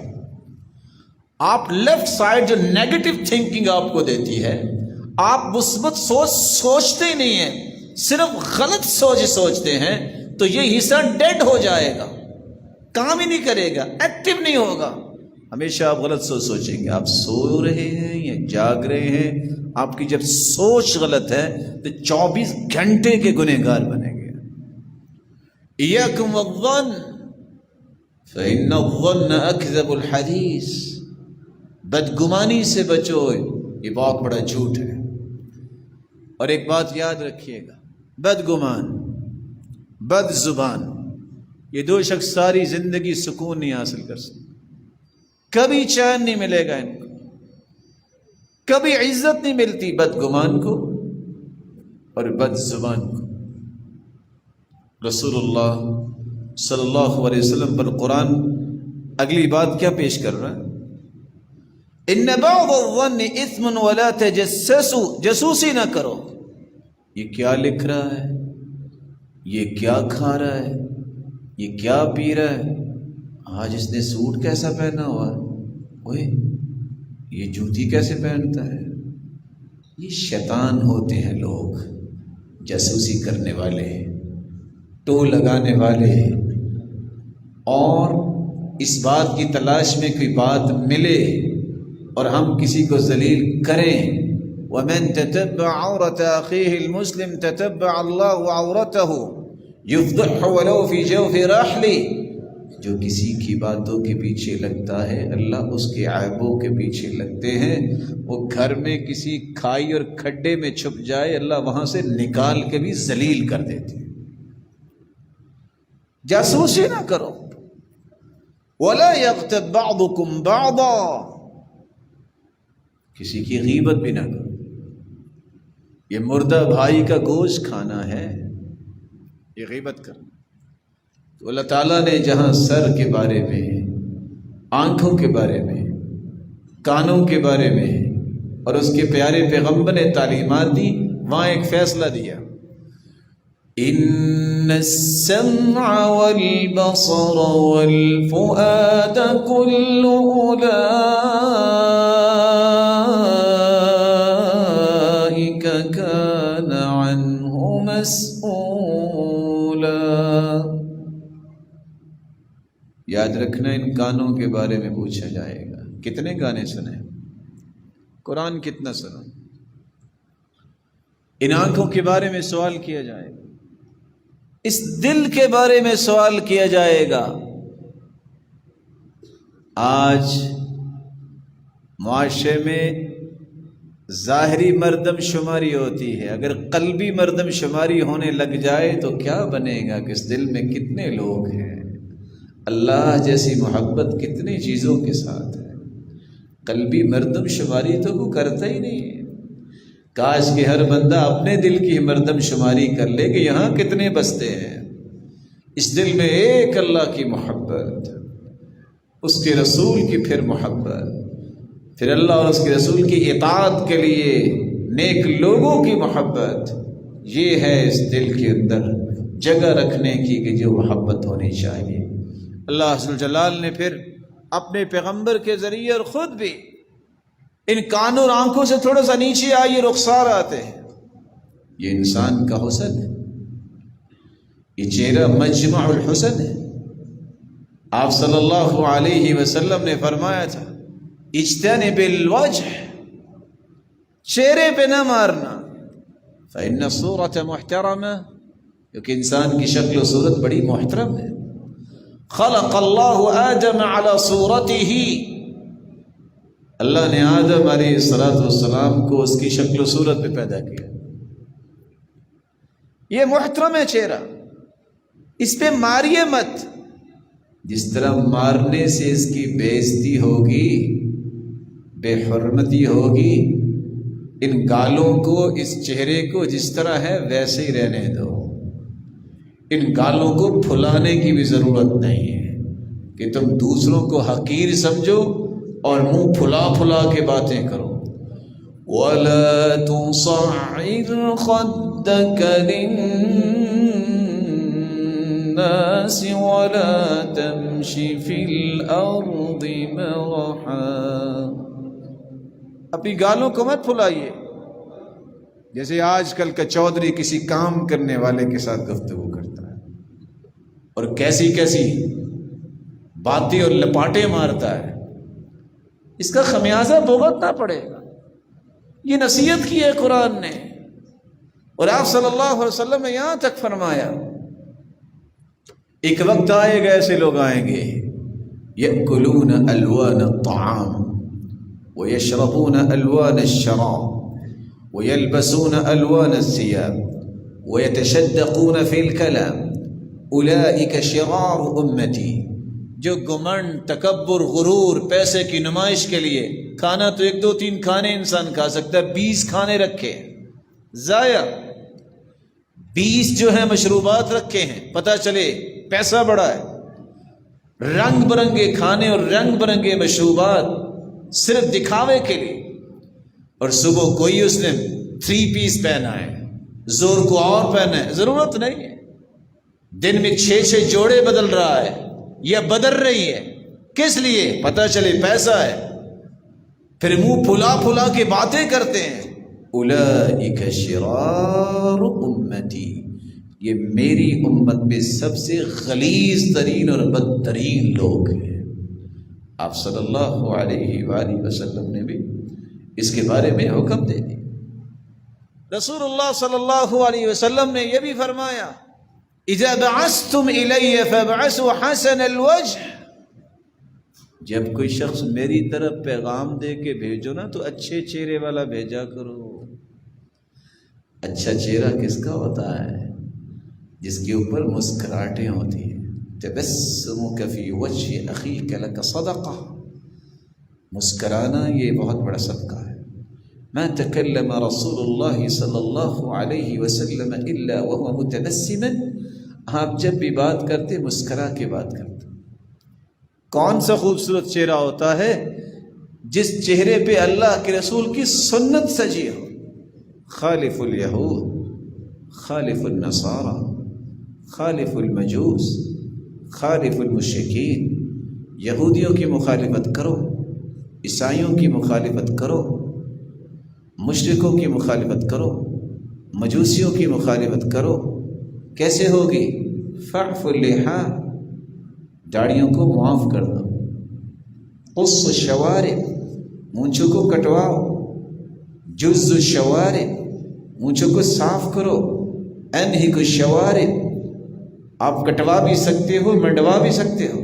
آپ لیفٹ سائڈ جو نیگیٹو تھنکنگ آپ کو دیتی ہے، آپ مثبت سوچ سوچتے ہی نہیں ہیں، صرف غلط سوچ سوچتے ہیں، تو یہ حصہ ڈیڈ ہو جائے گا، کام ہی نہیں کرے گا، ایکٹیو نہیں ہوگا. ہمیشہ آپ غلط سوچیں گے. آپ سو رہے ہیں یا جاگ رہے ہیں، آپ کی جب سوچ غلط ہے تو 24 گھنٹے کے گنہگار بنیں گے. ایاکم والظن فإن الظن اکذب الحدیث. بدگمانی سے بچو، یہ بہت بڑا جھوٹ ہے. اور ایک بات یاد رکھیے گا، بدگمان، بد زبان، یہ 2 شخص ساری زندگی سکون نہیں حاصل کر سکتے. کبھی چین نہیں ملے گا ان کو، کبھی عزت نہیں ملتی بدگمان کو اور بد زبان کو. رسول اللہ صلی اللہ علیہ وسلم پر قرآن اگلی بات کیا پیش کر رہا ہے؟ ان بعض الظن اثم ولا تجسسوا. جاسوسی نہ کرو. یہ کیا لکھ رہا ہے، یہ کیا کھا رہا ہے، یہ کیا پی رہا ہے، آج اس نے سوٹ کیسا پہنا ہوا ہے، اوئے یہ جوتی کیسے پہنتا ہے. یہ شیطان ہوتے ہیں لوگ، جاسوسی کرنے والے، ٹو لگانے والے. اور اس بات کی تلاش میں کوئی بات ملے اور ہم کسی کو ذلیل کریں. وَمَن تَتَبَّعَ عَوْرَةَ أَخِيهِ الْمُسْلِمِ تَتَبَّعَ اللَّهُ عَوْرَتَهُ يُفْضِحُهُ وَلَوْ فِي جَوْفِ رَحْلِهِ. جو کسی کی باتوں کے پیچھے لگتا ہے اللہ اس کے عیبوں کے پیچھے لگتے ہیں. وہ گھر میں کسی کھائی اور کھڈے میں چھپ جائے، اللہ وہاں سے نکال کے بھی ذلیل کر دیتے ہیں. جاسوسی نہ کرو. وَلَا يَغْتَبْ بَعْضُكُمْ بَعْضًا. کسی کی غیبت بھی نہ کرو. یہ مردہ بھائی کا گوشت کھانا ہے، یہ غیبت کرنا. تو اللہ تعالیٰ نے جہاں سر کے بارے میں، آنکھوں کے بارے میں، کانوں کے بارے میں اور اس کے پیارے پیغمبر نے تعلیمات دی، وہاں ایک فیصلہ دیا، ان السمع والبصر والفؤاد كل اولئک کان عنہ مسئولا۔ یاد رکھنا ان کانوں کے بارے میں پوچھا جائے گا، کتنے گانے سنے، قرآن کتنا سنا، ان آنکھوں کے بارے میں سوال کیا جائے گا، اس دل کے بارے میں سوال کیا جائے گا۔ آج معاشرے میں ظاہری مردم شماری ہوتی ہے، اگر قلبی مردم شماری ہونے لگ جائے تو کیا بنے گا کہ اس دل میں کتنے لوگ ہیں، اللہ جیسی محبت کتنی چیزوں کے ساتھ ہے، قلبی مردم شماری تو وہ کرتا ہی نہیں ہے۔ کاش کہ ہر بندہ اپنے دل کی مردم شماری کر لے کہ یہاں کتنے بستے ہیں، اس دل میں ایک اللہ کی محبت، اس کے رسول کی پھر محبت، پھر اللہ اور اس کے رسول کی اطاعت کے لیے نیک لوگوں کی محبت، یہ ہے اس دل کے اندر جگہ رکھنے کی کہ جو محبت ہونی چاہیے۔ اللہ عز و جلال نے پھر اپنے پیغمبر کے ذریعے اور خود بھی ان کانوں اور آنکھوں سے تھوڑا سا نیچے آئیے رخسار آتے ہیں، یہ انسان کا حسن ہے، یہ چہرہ مجمع الحسن ہے۔ آپ صلی اللہ علیہ وسلم نے فرمایا تھا اجتنب الوجہ، چہرے پہ نہ مارنا، فإن الصورة محترمہ، کیونکہ انسان کی شکل و صورت بڑی محترم ہے۔ خلق اللہ آدم علی صورتہ، اللہ نے آدم علیہ السلام کو اس کی شکل و صورت پہ پیدا کیا، یہ محترم ہے چہرہ، اس پہ ماریے مت، جس طرح مارنے سے اس کی بے عزتی ہوگی، بے حرمتی ہوگی، ان گالوں کو، اس چہرے کو جس طرح ہے ویسے ہی رہنے دو، ان گالوں کو پھلانے کی بھی ضرورت نہیں ہے کہ تم دوسروں کو حقیر سمجھو اور منہ پھلا پھلا کے باتیں کرو۔ وَلَا تُصَعِّرْ خَدَّكَ لِلنَّاسِ وَلَا تَمْشِ فِي الْأَرْضِ مَرَحًا، اپنی گالوں کو مت پھلائیے، جیسے آج کل کا چودھری کسی کام کرنے والے کے ساتھ گفتگو کرتا ہے اور کیسی کیسی باتیں اور لپاٹیں مارتا ہے، اس کا خمیازہ بھگتنا پڑے گا۔ یہ نصیحت کی ہے قرآن نے، اور آپ صلی اللہ علیہ وسلم نے یہاں تک فرمایا ایک وقت آئے گا ایسے لوگ آئیں گے یأکلون الوان الطعام ویشربون الوان الشراب ويلبسون ألوان الثياب ويتشدقون في الكلام أولئك شرار أمتي، جو گمنڈ، تکبر، غرور، پیسے کی نمائش کے لیے کھانا تو 1 2 3 کھانے انسان کھا سکتا ہے، 20 کھانے رکھے ضائع، 20 جو ہیں مشروبات رکھے ہیں، پتہ چلے پیسہ بڑا ہے، رنگ برنگے کھانے اور رنگ برنگے مشروبات صرف دکھاوے کے لیے، اور صبح کوئی اس نے 3 پیس پہنا ہے، زور کو اور پہنا ہے، ضرورت نہیں ہے، دن میں 6 جوڑے بدل رہا ہے یا بدل رہی ہے، کس لیے؟ پتہ چلے پیسہ ہے، پھر منہ پھلا پھلا کے باتیں کرتے ہیں۔ اولئک شرار امتی، یہ میری امت میں سب سے غلیظ ترین اور بدترین لوگ ہیں۔ آپ صلی اللہ علیہ وآلہ وسلم نے بھی اس کے بارے میں حکم دے دی۔ رسول اللہ صلی اللہ علیہ وسلم نے یہ بھی فرمایا اذا بعثتم الی فابعثوا حسن الوجہ، جب کوئی شخص میری طرف پیغام دے کے بھیجو نا تو اچھے چہرے والا بھیجا کرو۔ اچھا چہرہ کس کا ہوتا ہے؟ جس کے اوپر مسکراہٹیں ہوتی ہیں۔ تبسمک فی وجہ اخیک لک صدقہ، مسکرانا یہ بہت بڑا صدقہ ہے۔ ما تکلم رسول اللہ صلی اللہ علیہ وسلم الا وهو متبسما، آپ جب بھی بات کرتے مسکرا کے بات کرتے۔ کون سا خوبصورت چہرہ ہوتا ہے جس چہرے پہ اللہ کے رسول کی سنت سجی ہو۔ خالف الیہود، خالف النصارى، خالف المجوس، خالف المشرکین، یہودیوں کی مخالفت کرو، عیسائیوں کی مخالفت کرو، مشرکوں کی مخالفت کرو، مجوسیوں کی مخالفت کرو۔ کیسے ہوگی؟ فاعف اللحا، داڑھیوں کو معاف کر دو، قص الشوارب، مونچھوں کو کٹواؤ، جز الشوارب، مونچھوں کو صاف کرو، انہک الشوارب، آپ کٹوا بھی سکتے ہو، منڈوا بھی سکتے ہو۔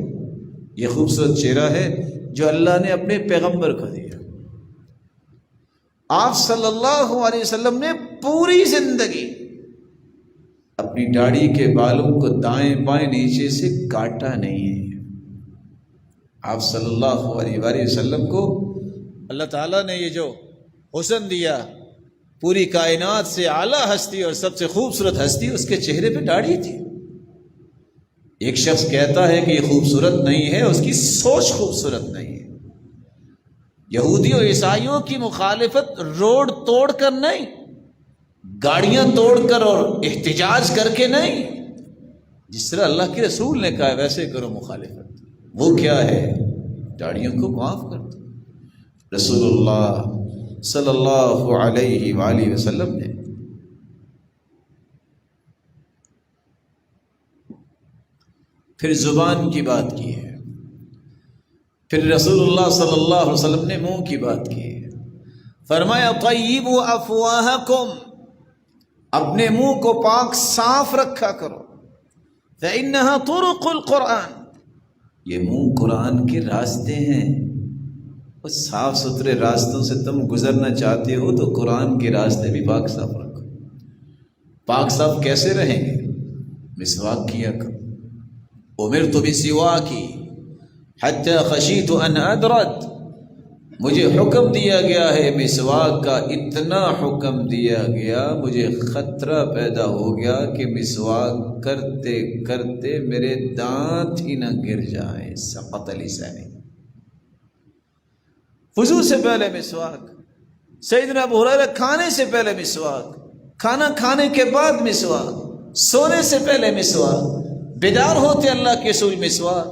یہ خوبصورت چہرہ ہے جو اللہ نے اپنے پیغمبر کو دیا۔ آپ صلی اللہ علیہ وسلم نے پوری زندگی اپنی داڑھی کے بالوں کو دائیں بائیں نیچے سے کاٹا نہیں ہے۔ آپ صلی اللہ علیہ وآلہ وسلم کو اللہ تعالیٰ نے یہ جو حسن دیا، پوری کائنات سے اعلیٰ ہستی اور سب سے خوبصورت ہستی، اس کے چہرے پہ داڑھی تھی۔ ایک شخص کہتا ہے کہ یہ خوبصورت نہیں ہے، اس کی سوچ خوبصورت نہیں ہے۔ یہودیوں عیسائیوں کی مخالفت روڈ توڑ کر نہیں، گاڑیاں توڑ کر اور احتجاج کر کے نہیں، جس طرح اللہ کے رسول نے کہا ویسے کرو مخالفت۔ وہ کیا ہے؟ داڑھیوں کو معاف کر دو۔ رسول اللہ صلی اللہ علیہ وآلہ وسلم نے پھر زبان کی بات کی ہے، پھر رسول اللہ صلی اللہ علیہ وسلم نے منہ کی بات کی ہے۔ فرمایا طیبوا افواہکم، اپنے منہ کو پاک صاف رکھا کرو، فإنها طرق القرآن، یہ منہ قرآن کے راستے ہیں۔ اس صاف ستھرے راستوں سے تم گزرنا چاہتے ہو تو قرآن کے راستے بھی پاک صاف رکھو۔ پاک صاف کیسے رہیں گے؟ مسواک کیا کرو۔ امرت بسواک حتی خشیت ان ادرت، مجھے حکم دیا گیا ہے مسواک کا، اتنا حکم دیا گیا مجھے خطرہ پیدا ہو گیا کہ مسواک کرتے کرتے میرے دانت ہی نہ گر جائیں۔ سقط لسانی، وضو سے پہلے مسواک، سیدنا ابو ہریرہ کھانے سے پہلے مسواک، کھانا کھانے کے بعد مسواک، سونے سے پہلے مسواک، بیدار ہوتے اللہ کے رسول مسواک،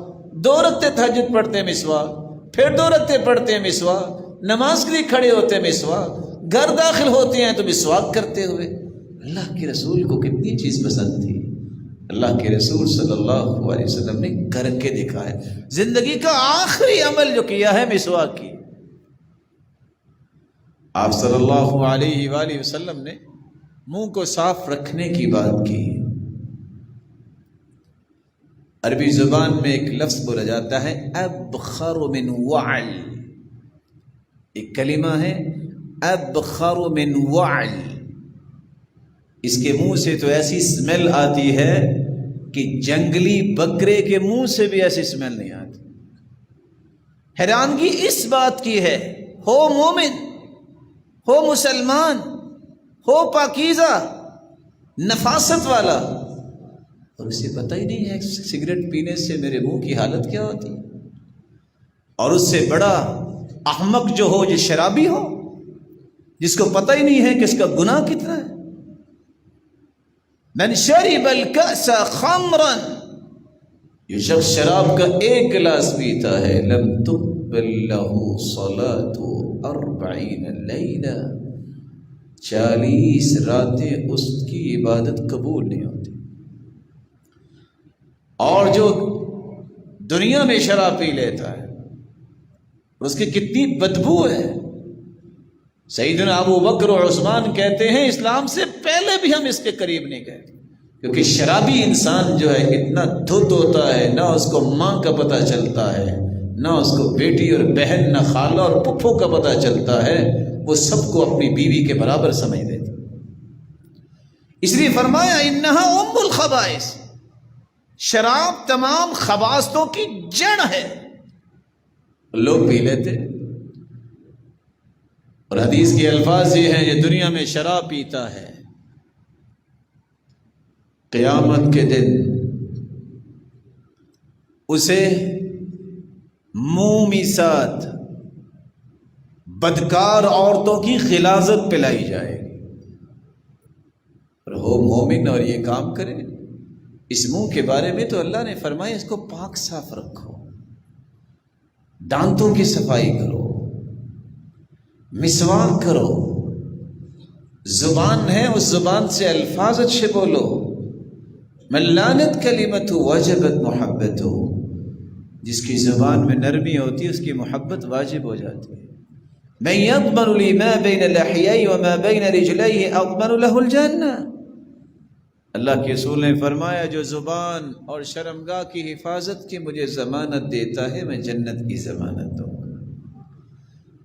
2 رکعتیں تہجد پڑھتے مسواک، پھر 2 رکعتیں پڑھتے مسواک، نماز کے لیے کھڑے ہوتے مسواک، گھر داخل ہوتے ہیں تو مسواک کرتے ہوئے۔ اللہ کے رسول کو کتنی چیز پسند تھی، اللہ کے رسول صلی اللہ علیہ وسلم نے کر کے دکھایا۔ زندگی کا آخری عمل جو کیا ہے مسواک کی۔ آپ صلی اللہ علیہ وآلہ وسلم نے منہ کو صاف رکھنے کی بات کی۔ عربی زبان میں ایک لفظ بولا جاتا ہے ابخر من وعل، ایک کلمہ ہے ابخر من وعل، اس کے منہ سے تو ایسی اسمیل آتی ہے کہ جنگلی بکرے کے منہ سے بھی ایسی اسمیل نہیں آتی۔ حیرانگی اس بات کی ہے، ہو مومن، ہو مسلمان، ہو پاکیزہ نفاست والا، اور اسے پتہ ہی نہیں ہے سگریٹ پینے سے میرے منہ کی حالت کیا ہوتی ہے۔ اور اس سے بڑا احمق جو ہو جو شرابی ہو، جس کو پتہ ہی نہیں ہے کہ اس کا گناہ کتنا ہے۔ من شرب الکأس خمرا، یہ شخص شراب کا 1 گلاس پیتا ہے، لم تقبل له صلاة 40 لیلہ، 40 راتیں اس کی عبادت قبول نہیں ہوتی۔ اور جو دنیا میں شراب پی لیتا ہے اس کی کتنی بدبو ہے۔ سیدنا ابو بکر و عثمان کہتے ہیں اسلام سے پہلے بھی ہم اس کے قریب نہیں گئے، کیونکہ شرابی انسان جو ہے اتنا دھت ہوتا ہے، نہ اس کو ماں کا پتہ چلتا ہے، نہ اس کو بیٹی اور بہن، نہ خالہ اور پھپھو کا پتہ چلتا ہے، وہ سب کو اپنی بیوی کے برابر سمجھ دیتا۔ اس لیے فرمایا انہا ام الخبائث، شراب تمام خباثتوں کی جڑ ہے۔ لوگ پی لیتے، اور حدیث کے الفاظ یہ ہیں یہ دنیا میں شراب پیتا ہے، قیامت کے دن اسے منہ میسات بدکار عورتوں کی غلاظت پلائی جائے گی، اور ہو مومن اور یہ کام کرے۔ اس منہ کے بارے میں تو اللہ نے فرمایا اس کو پاک صاف رکھو، دانتوں کی صفائی کرو، مسواک کرو، زبان ہے اس زبان سے الفاظ اچھے بولو۔ من لانت کلمت وجبت محبت، جس کی زبان میں نرمی ہوتی ہے اس کی محبت واجب ہو جاتی ہے۔ من يضمن لي ما بين لحيي وما بين رجليه اضمن له الجنہ، اللہ کے رسول نے فرمایا جو زبان اور شرمگاہ کی حفاظت کی مجھے ضمانت دیتا ہے میں جنت کی ضمانت دوں گا۔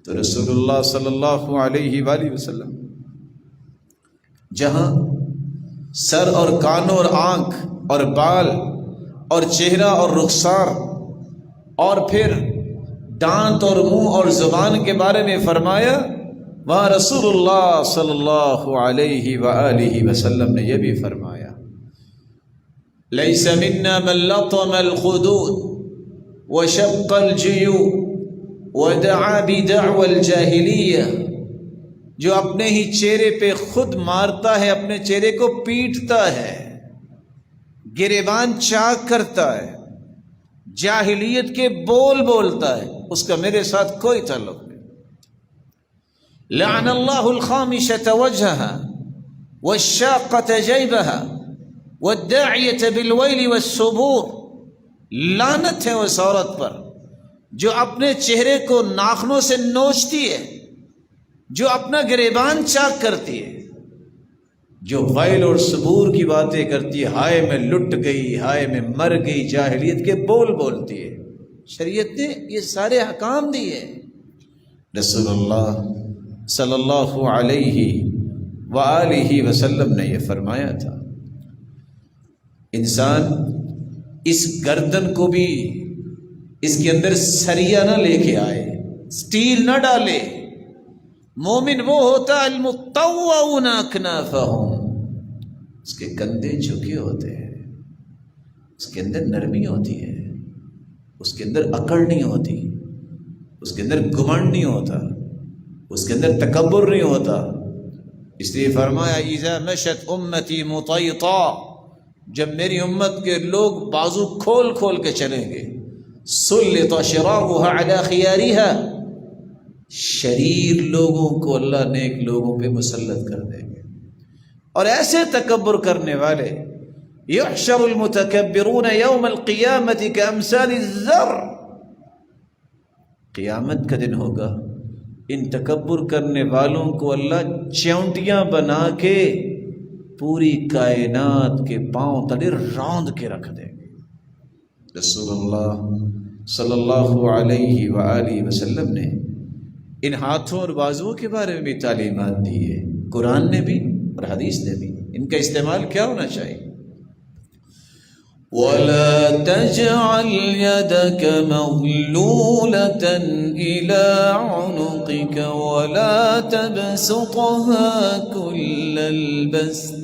تو رسول اللہ صلی اللہ علیہ وآلہ وسلم جہاں سر اور کانوں اور آنکھ اور بال اور چہرہ اور رخسار اور پھر دانت اور منہ اور زبان کے بارے میں فرمایا، وہاں رسول اللہ صلی اللہ علیہ وآلہ وسلم نے یہ بھی فرمایا، لیس منا من لطم الخدود وشق الجیوب ودعا بدعوى الجاہلیہ، جو اپنے ہی چہرے پہ خود مارتا ہے، اپنے چہرے کو پیٹتا ہے، گریبان چاک کرتا ہے، جاہلیت کے بول بولتا ہے، اس کا میرے ساتھ کوئی تعلق نہیں۔ لعن اللہ الخامشة وجهها والشاقة جیبها والداعیة بالویل والسبور، لعنت ہے اس عورت پر جو اپنے چہرے کو ناخنوں سے نوچتی ہے، جو اپنا گریبان چاک کرتی ہے، جو ویل اور سبور کی باتیں کرتی ہے، ہائے میں لٹ گئی، ہائے میں مر گئی، جاہلیت کے بول بولتی ہے۔ شریعت نے یہ سارے احکام دیے۔ رسول اللہ صلی اللہ علیہ وآلہ وسلم نے یہ فرمایا تھا، انسان اس گردن کو بھی اس کے اندر سریا نہ لے کے آئے، سٹیل نہ ڈالے۔ مومن وہ ہوتا المطوعون اکنافہم، اس کے کندھے جھکے ہوتے ہیں، اس کے اندر نرمی ہوتی ہے، اس کے اندر اکڑ نہیں ہوتی، اس کے اندر گھمنڈ نہیں ہوتا، اس کے اندر تکبر نہیں ہوتا۔ اس لیے فرمایا اذا مشت امتی مطیطا، جب میری امت کے لوگ بازو کھول کھول کے چلیں گے، سلط شرارها علی خیارها، شریر لوگوں کو اللہ نیک لوگوں پہ مسلط کر دیں گے، اور ایسے تکبر کرنے والے یحشر المتکبرون یوم القیامت کامثال الذر، قیامت کا دن ہوگا، ان تکبر کرنے والوں کو اللہ چونٹیاں بنا کے پوری کائنات کے پاؤں تلے راند کے رکھ دیں گے۔ رسول اللہ صلی اللہ علیہ وآلہ وسلم نے ان ہاتھوں اور بازوؤں کے بارے میں بھی تعلیمات دی ہے، قرآن نے بھی اور حدیث نے بھی۔ ان کا استعمال کیا ہونا چاہیے؟ وَلَا تَجْعَلْ يَدَكَ مَغْلُولَةً إِلَىٰ عُنُقِكَ وَلَا تَبْسُطْهَا كُلَّ الْبَسْطِ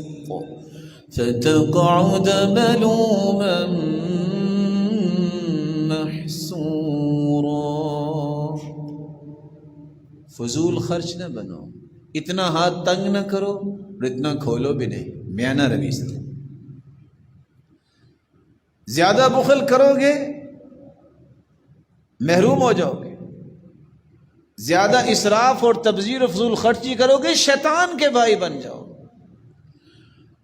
فَتَقْعُدَ مَلُومًا مَحْسُورًا۔ فضول خرچ نہ بنو، اتنا ہاتھ تنگ نہ کرو اور اتنا کھولو بھی نہیں، میانہ روی سے۔ زیادہ بخل کرو گے محروم ہو جاؤ گے، زیادہ اسراف اور تبذیر و فضول خرچی کرو گے شیطان کے بھائی بن جاؤ۔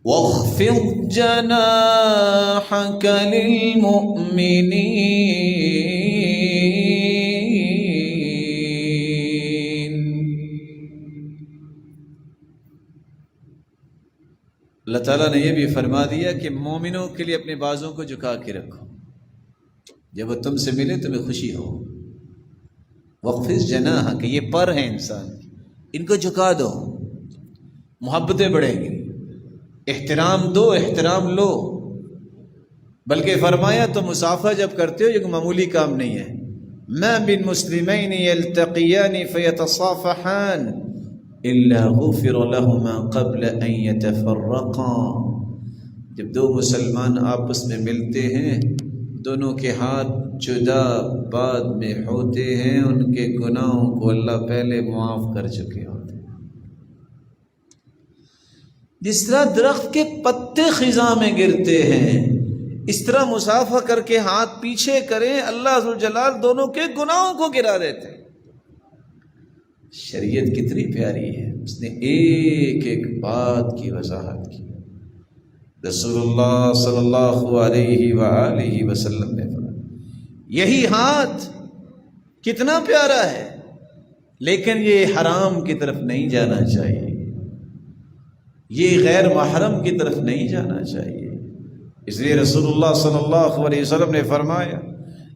وَاخْفِضْ جَنَاحَكَ لِلْمُؤْمِنِينَ، اللہ تعالیٰ نے یہ بھی فرما دیا کہ مومنوں کے لیے اپنے بازوں کو جھکا کے رکھو، جب وہ تم سے ملے تمہیں خوشی ہو۔ وَاخْفِضْ جَنَاحَكَ، یہ پر ہیں انسان، ان کو جھکا دو، محبتیں بڑھیں گی، احترام دو، احترام لو۔ بلکہ فرمایا تم مصافحہ جب کرتے ہو یہ کوئی معمولی کام نہیں ہے۔ مَا مِن مُسْلِمَيْنِ يَلْتَقِيَانِ فَيَتَصَافَحَانِ إِلَّا غُفِرَ لَهُمَا قَبْلَ أَن يَتَفَرَّقَا، جب دو مسلمان آپس میں ملتے ہیں دونوں کے ہاتھ جدا بعد میں ہوتے ہیں، ان کے گناہوں کو اللہ پہلے معاف کر چکے ہوتے ہیں۔ جس طرح درخت کے پتے خزاں میں گرتے ہیں، اس طرح مصافحہ کر کے ہاتھ پیچھے کریں، اللہ ذوالجلال دونوں کے گناہوں کو گرا دیتے ہیں۔ شریعت کتنی پیاری ہے، اس نے ایک ایک بات کی وضاحت کی۔ رسول اللہ صلی اللہ علیہ وآلہ وسلم نے فرمایا یہی ہاتھ کتنا پیارا ہے، لیکن یہ حرام کی طرف نہیں جانا چاہیے، یہ غیر محرم کی طرف نہیں جانا چاہیے۔ اس لیے رسول اللہ صلی اللہ علیہ وسلم نے فرمایا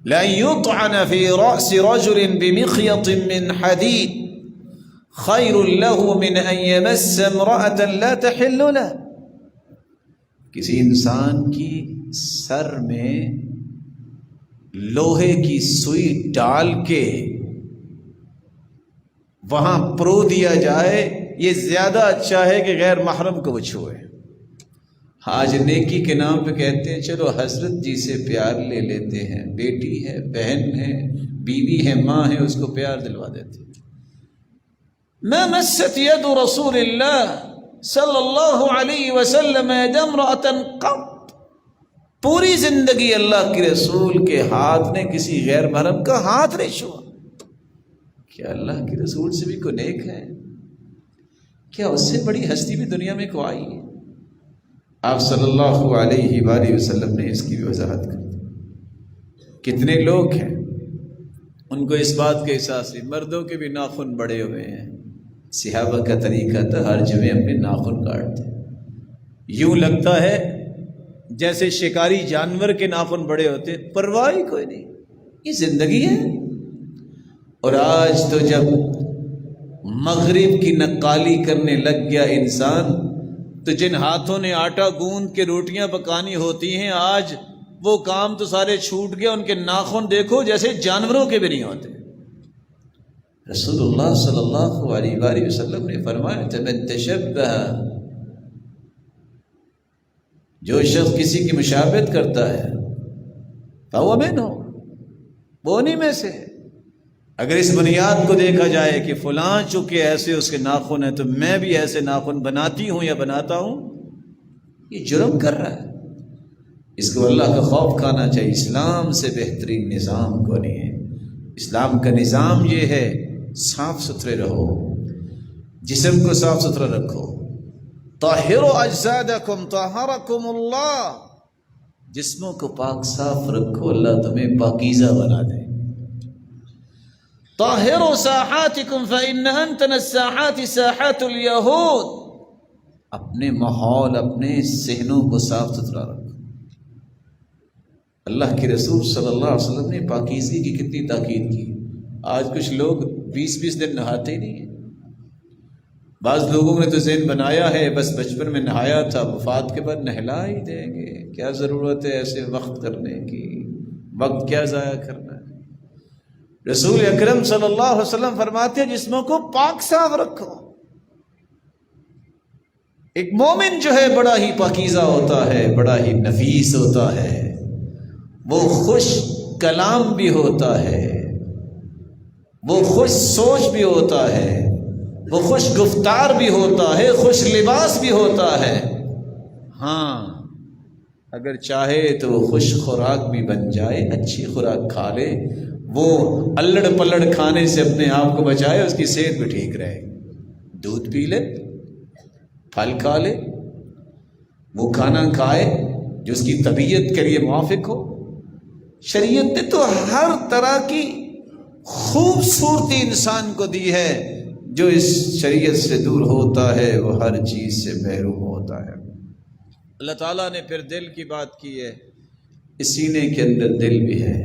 لا يطعن في رأس رجل بمخيط من حديد خير له من أن يمس امرأة لا تحل له۔ کسی انسان کی سر میں لوہے کی سوئی ڈال کے وہاں پرو دیا جائے، یہ زیادہ اچھا ہے کہ غیر محرم کو وہ چھوئے۔ آج نیکی کے نام پہ کہتے ہیں چلو حضرت جی سے پیار لے لیتے ہیں، بیٹی ہے، بہن ہے، بیوی ہے، ماں ہے، اس کو پیار دلوا دیتے ہیں۔ ما مست ید رسول اللہ صلی اللہ علیہ وسلم ید امرأۃ قط، پوری زندگی اللہ کے رسول کے ہاتھ نے کسی غیر محرم کا ہاتھ نہیں چھوا۔ کیا اللہ کے رسول سے بھی کوئی نیک ہے؟ کیا اس سے بڑی ہستی بھی دنیا میں کوئی آئی ہے؟ آپ صلی اللہ علیہ وآلہ وسلم نے اس کی بھی وضاحت کر دی۔ کتنے لوگ ہیں ان کو اس بات کا احساس ہے، مردوں کے بھی ناخن بڑے ہوئے ہیں۔ صحابہ کا طریقہ تھا ہر جمعے اپنے ناخن کاٹتے، یوں لگتا ہے جیسے شکاری جانور کے ناخن بڑے ہوتے، پرواہ ہی کوئی نہیں، یہ زندگی ہے۔ اور آج تو جب مغرب کی نقالی کرنے لگ گیا انسان، تو جن ہاتھوں نے آٹا گوندھ کے روٹیاں پکانی ہوتی ہیں، آج وہ کام تو سارے چھوٹ گیا، ان کے ناخن دیکھو جیسے جانوروں کے بھی نہیں ہوتے۔ رسول اللہ صلی اللہ علیہ وآلہ وسلم نے فرمایا من تشبہ، جو شخص کسی کی مشابہت کرتا ہے فہو منہ، وہ انہی میں سے۔ اگر اس بنیاد کو دیکھا جائے کہ فلاں چونکہ ایسے اس کے ناخن ہیں تو میں بھی ایسے ناخن بناتی ہوں یا بناتا ہوں، یہ جرم کر رہا ہے۔ اس کو اللہ کا خوف کھانا چاہیے۔ اسلام سے بہترین نظام کو نہیں ہے۔ اسلام کا نظام یہ ہے صاف ستھرے رہو، جسم کو صاف ستھرا رکھو۔ طاہروا اجسادکم طہرکم اللہ، جسموں کو پاک صاف رکھو، اللہ تمہیں پاکیزہ بنا دے۔ طاہروا ساحاتکم فإن أنتن الساحات ساحات اليہود، اپنے ماحول، اپنے صحنوں کو صاف ستھرا رکھو۔ اللہ کے رسول صلی اللہ علیہ وسلم نے پاکیزگی کی کتنی تاکید کی۔ آج کچھ لوگ 20 دن نہاتے ہی نہیں ہیں۔ بعض لوگوں نے تو ذہن بنایا ہے بس بچپن میں نہایا تھا، وفات کے بعد نہلا ہی دیں گے، کیا ضرورت ہے ایسے وقت کرنے کی، وقت کیا ضائع کرنا ہے۔ رسول اکرم صلی اللہ علیہ وسلم فرماتے ہیں جسموں کو پاک صاف رکھو۔ ایک مومن جو ہے بڑا ہی پاکیزہ ہوتا ہے، بڑا ہی نفیس ہوتا ہے، وہ خوش کلام بھی ہوتا ہے، وہ خوش سوچ بھی ہوتا ہے، وہ خوش گفتار بھی ہوتا ہے، خوش لباس بھی ہوتا ہے۔ ہاں اگر چاہے تو وہ خوش خوراک بھی بن جائے، اچھی خوراک کھا لے، وہ الڑ پلڑ کھانے سے اپنے آپ کو بچائے، اس کی صحت بھی ٹھیک رہے، دودھ پی لے، پھل کھا لے، وہ کھانا کھائے جو اس کی طبیعت کے لیے موافق ہو۔ شریعت نے تو ہر طرح کی خوبصورتی انسان کو دی ہے، جو اس شریعت سے دور ہوتا ہے وہ ہر چیز سے محروم ہوتا ہے۔ اللہ تعالیٰ نے پھر دل کی بات کی ہے، اس سینے کے اندر دل بھی ہے۔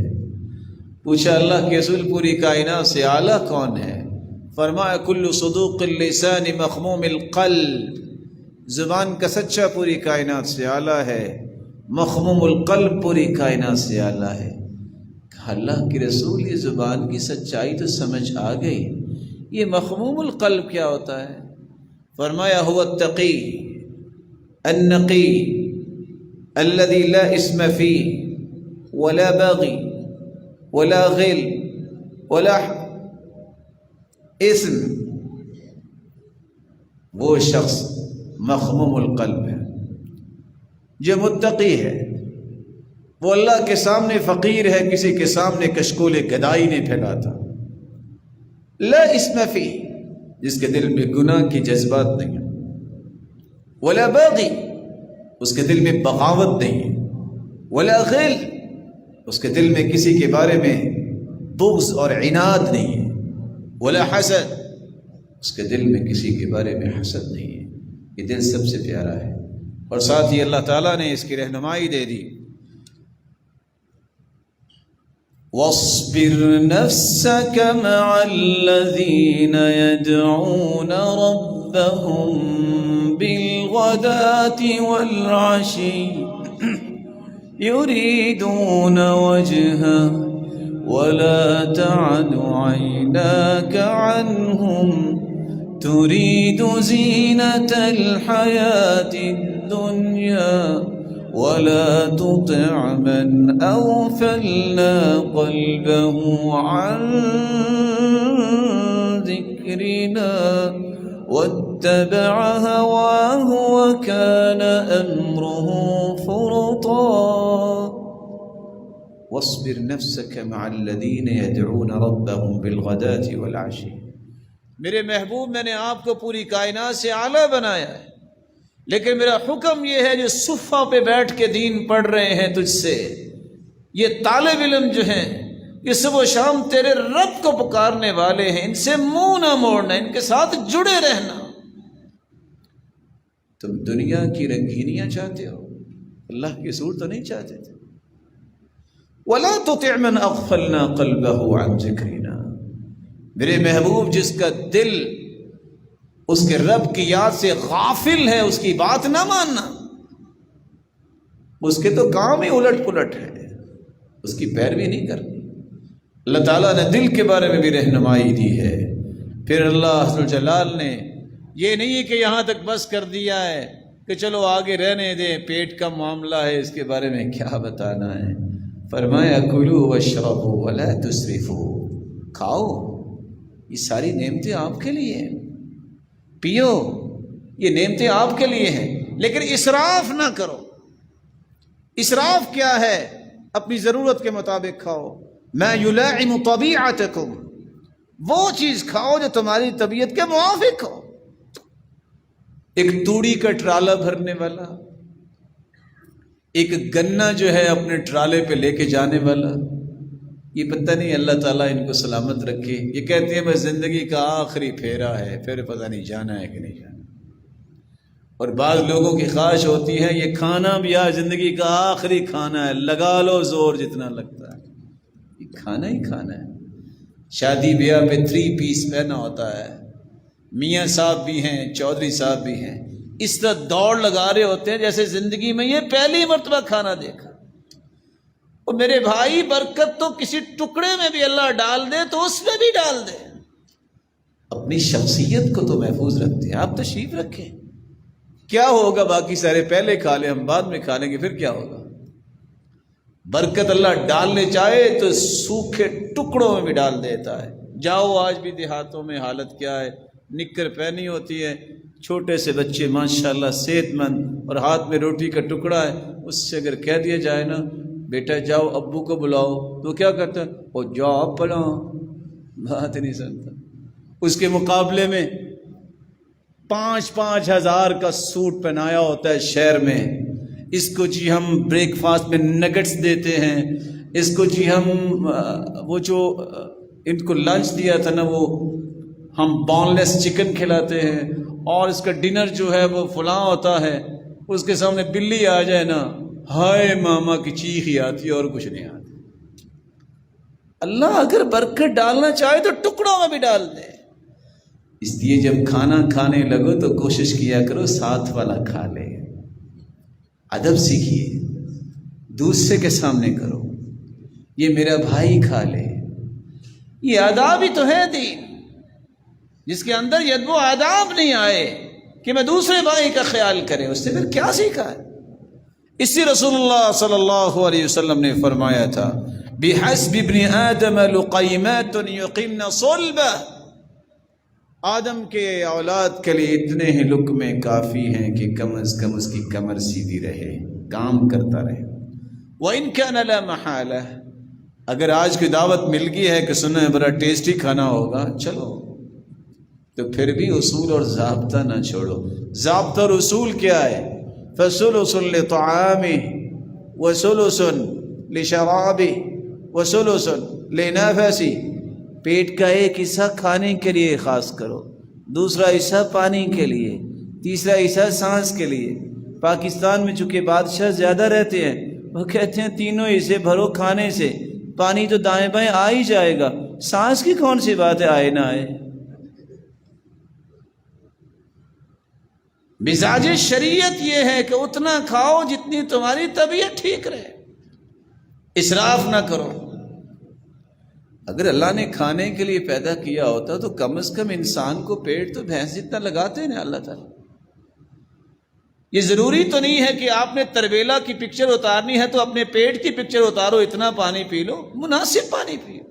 پوچھا اللہ کے رسول پوری کائنات سے اعلیٰ کون ہے؟ فرمایا کل صدوق اللسان مخموم القلب، زبان کا سچا پوری کائنات سے اعلیٰ ہے، مخموم القلب پوری کائنات سے اعلیٰ ہے۔ کہا اللہ کے رسول یہ زبان کی سچائی تو سمجھ آ گئی، یہ مخموم القلب کیا ہوتا ہے؟ فرمایا هو التقی النقی الذي لا اسم فيه ولا بغی ولا غل ولا اسم، وہ شخص مخموم القلب ہے جو متقی ہے، وہ اللہ کے سامنے فقیر ہے، کسی کے سامنے کشکول گدائی نہیں پھیلاتا۔ لا اسم فی، جس کے دل میں گناہ کی جذبات نہیں ہیں، ولا باغی، اس کے دل میں بغاوت نہیں ہے، ولا غل، اس کے دل میں کسی کے بارے میں بغض اور عناد نہیں ہے، ولا حسد، اس کے دل میں کسی کے بارے میں حسد نہیں ہے۔ یہ دل سب سے پیارا ہے، اور ساتھ ہی اللہ تعالیٰ نے اس کی رہنمائی دے دی، وَاصْبِرْ نَفْسَكَ مَعَ الَّذِينَ يَدْعُونَ رَبَّهُمْ بِالْغَدَاةِ وَالْعَشِيِّ يُرِيدُونَ وَجْهَهُ وَلَا تَعْدُ عَيْنَاكَ عَنْهُمْ تُرِيدُ زِينَةَ الْحَيَاةِ الدُّنْيَا وَلَا تُطِعْ مَنْ أَغْفَلْنَا قَلْبَهُ عَنْ ذِكْرِنَا وَاتَّبَعَ هَوَاهُ وَكَانَ أَمْرُهُ فُرُطًا۔ وَاصْبِرْ نَفْسَكَ مَعَ الَّذِينَ يَدْعُونَ رَبَّهُمْ بِالْغَدَاةِ وَالْعَشِيِّ۔ میرے محبوب، میں نے آپ کو پوری کائنات سے اعلیٰ بنایا ہے، لیکن میرا حکم یہ ہے جو صفہ پہ بیٹھ کے دین پڑھ رہے ہیں تجھ سے، یہ طالب علم جو ہیں، یہ صبح و شام تیرے رب کو پکارنے والے ہیں، ان سے منہ نہ موڑنا، ان کے ساتھ جڑے رہنا۔ تم دنیا کی رنگینیاں چاہتے ہو، اللہ کی سور تو نہیں چاہتے تھے۔ وَلَا تُطِعْ مَنْ أَغْفَلْنَا قَلْبَهُ عَنْ ذِكْرِنَا، میرے محبوب جس کا دل اس کے رب کی یاد سے غافل ہے، اس کی بات نہ ماننا، اس کے تو کام ہی الٹ پلٹ ہے، اس کی پیروی نہیں کرنی۔ اللہ تعالیٰ نے دل کے بارے میں بھی رہنمائی دی ہے۔ پھر اللہ ذوالجلال نے یہ نہیں ہے کہ یہاں تک بس کر دیا ہے کہ چلو آگے رہنے دیں، پیٹ کا معاملہ ہے، اس کے بارے میں کیا بتانا ہے۔ فرمایا کلوا واشربوا ولا تسرفوا، کھاؤ، یہ ساری نعمتیں آپ کے لیے ہیں، پیو، یہ نعمتیں آپ کے لیے ہیں، لیکن اسراف نہ کرو۔ اسراف کیا ہے؟ اپنی ضرورت کے مطابق کھاؤ۔ ما یلاعم طبیعتکم، وہ چیز کھاؤ جو تمہاری طبیعت کے موافق ہو۔ ایک توڑی کا ٹرالہ بھرنے والا، ایک گنا جو ہے اپنے ٹرالے پہ لے کے جانے والا، یہ پتہ نہیں، اللہ تعالیٰ ان کو سلامت رکھے، یہ کہتے ہیں بس زندگی کا آخری پھیرا ہے، پھر پتہ نہیں جانا ہے کہ نہیں جانا۔ اور بعض لوگوں کی خواہش ہوتی ہے یہ کھانا بھی آج زندگی کا آخری کھانا ہے، لگا لو زور جتنا لگتا ہے، یہ کھانا ہی کھانا ہے۔ شادی بیاہ پہ 3 پیس پہنا ہوتا ہے، میاں صاحب بھی ہیں، چودھری صاحب بھی ہیں، اس طرح دوڑ لگا رہے ہوتے ہیں جیسے زندگی میں یہ پہلی مرتبہ کھانا دیکھا۔ اور میرے بھائی، برکت تو کسی ٹکڑے میں بھی اللہ ڈال دے تو اس میں بھی ڈال دے۔ اپنی شخصیت کو تو محفوظ رکھتے ہیں، آپ تشریف رکھیں، کیا ہوگا باقی سارے پہلے کھا لیں، ہم بعد میں کھا لیں گے، پھر کیا ہوگا؟ برکت اللہ ڈالنے چاہے تو سوکھے ٹکڑوں میں بھی ڈال دیتا ہے۔ جاؤ آج بھی دیہاتوں میں حالت کیا ہے، نکر پہنی ہوتی ہے، چھوٹے سے بچے ماشاءاللہ صحت مند، اور ہاتھ میں روٹی کا ٹکڑا ہے، اس سے اگر کہہ دیا جائے نا بیٹا جاؤ ابو کو بلاؤ، تو کیا کرتا ہے؟ وہ جاؤ پڑھاؤ، بات نہیں سنتا۔ اس کے مقابلے میں 5-5 ہزار کا سوٹ پہنایا ہوتا ہے شہر میں، اس کو جی ہم بریک فاسٹ میں نگٹس دیتے ہیں، اس کو جی ہم وہ جو ان کو لنچ دیا تھا نا وہ ہم بون لیس چکن کھلاتے ہیں، اور اس کا ڈنر جو ہے وہ فلاں ہوتا ہے، اس کے سامنے بلی آ جائے نا، ہائے ماما کی چیخ ہی آتی ہے اور کچھ نہیں آتی۔ اللہ اگر برکت ڈالنا چاہے تو ٹکڑوں میں بھی ڈال دے۔ اس لیے جب کھانا کھانے لگو تو کوشش کیا کرو ساتھ والا کھا لے، ادب سیکھیے، دوسرے کے سامنے کرو، یہ میرا بھائی کھا لے، یہ آداب ہی تو ہے دین۔ جس کے اندر یہ وہ آداب نہیں آئے کہ میں دوسرے بھائی کا خیال کرے، اس سے پھر کیا سیکھا ہے؟ اسی رسول اللہ صلی اللہ علیہ وسلم نے فرمایا تھا بحسب ابن آدم لقیمات یقمن صلبہ، آدم کے اولاد کے لیے اتنے ہی لقمے کافی ہیں کہ کم از کم اس کی کمر سیدھی رہے، کام کرتا رہے۔ وَإِن كَانَ لَا مَحَالَةَ، اگر آج کی دعوت مل گئی ہے کہ سنیں بڑا ٹیسٹی کھانا ہوگا، چلو، تو پھر بھی اصول اور ضابطہ نہ چھوڑو۔ ضابطہ اور اصول کیا ہے؟ فَثُلُثٌ لِطَعَامِهِ وَثُلُثٌ لِشَرَابِهِ وَثُلُثٌ لِنَفَسِهِ، پیٹ کا ایک حصہ کھانے کے لیے خاص کرو، دوسرا حصہ پانی کے لیے، تیسرا حصہ سانس کے لیے۔ پاکستان میں چونکہ بادشاہ زیادہ رہتے ہیں، وہ کہتے ہیں تینوں حصے بھرو کھانے سے، پانی تو دائیں بائیں آ ہی جائے گا، سانس کی کون سی بات ہے آئے نہ آئے۔ مزاج شریعت یہ ہے کہ اتنا کھاؤ جتنی تمہاری طبیعت ٹھیک رہے، اسراف نہ کرو۔ اگر اللہ نے کھانے کے لیے پیدا کیا ہوتا تو کم از کم انسان کو پیٹ تو بھینس جتنا لگاتے ہیں نا اللہ تعالیٰ۔ یہ ضروری تو نہیں ہے کہ آپ نے تربیلا کی پکچر اتارنی ہے تو اپنے پیٹ کی پکچر اتارو، اتنا پانی پی لو، مناسب پانی پیو،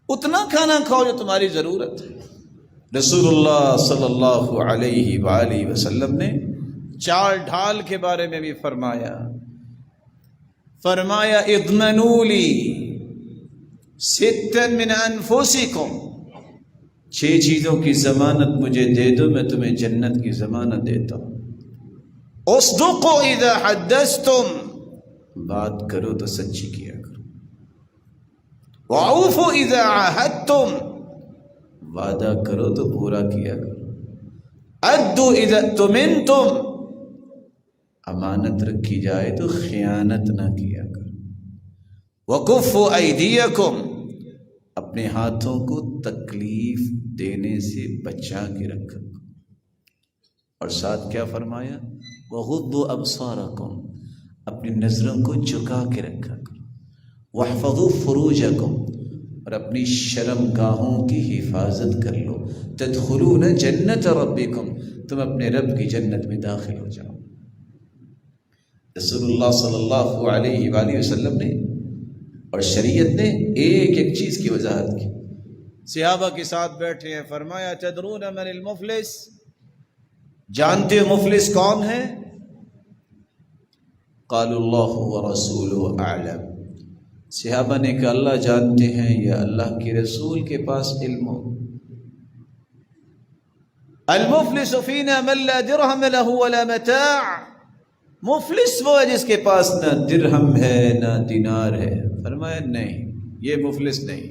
اتنا کھانا کھاؤ جو تمہاری ضرورت ہے۔ رسول اللہ صلی اللہ علیہ وآلہ وسلم نے چال ڈھال کے بارے میں بھی فرمایا اضمنوا لی ستا من انفسکم، 6 چیزوں کی ضمانت مجھے دے دو، میں تمہیں جنت کی ضمانت دیتا ہوں۔ اصدقوا اذا حدثتم، بات کرو تو سچی کیا کرو۔ واوفوا اذا عاہدتم، وعدہ کرو تو پورا کیا کرو۔ ادوا اذا اؤتمنتم، امانت رکھی جائے تو خیانت نہ کیا کرو۔ وکفوا ایدیکم، اپنے ہاتھوں کو تکلیف دینے سے بچا کے رکھا۔ اور ساتھ کیا فرمایا؟ وغضوا ابصارکم، اپنی نظروں کو جھکا کے رکھا کرو۔ واحفظوا فروجکم، اور اپنی شرم گاہوں کی حفاظت کر لو۔ تدخلون جنت ربکم، تم اپنے رب کی جنت میں داخل ہو جاؤ۔ رسول اللہ صلی اللہ علیہ وآلہ وسلم نے اور شریعت نے ایک ایک چیز کی وضاحت کی۔ صحابہ کے ساتھ بیٹھے ہیں، فرمایا تدرون من المفلس، جانتے ہو مفلس کون ہے؟ قالوا اللہ ورسولہ اعلم، صحابہ نے کہا اللہ جانتے ہیں یا اللہ کے رسول کے پاس علم ہو۔ المفلس فینا من لا درہم له ولا متاع، مفلس وہ ہے جس کے پاس نہ درہم ہے نہ دینار ہے۔ فرمایا نہیں، یہ مفلس نہیں۔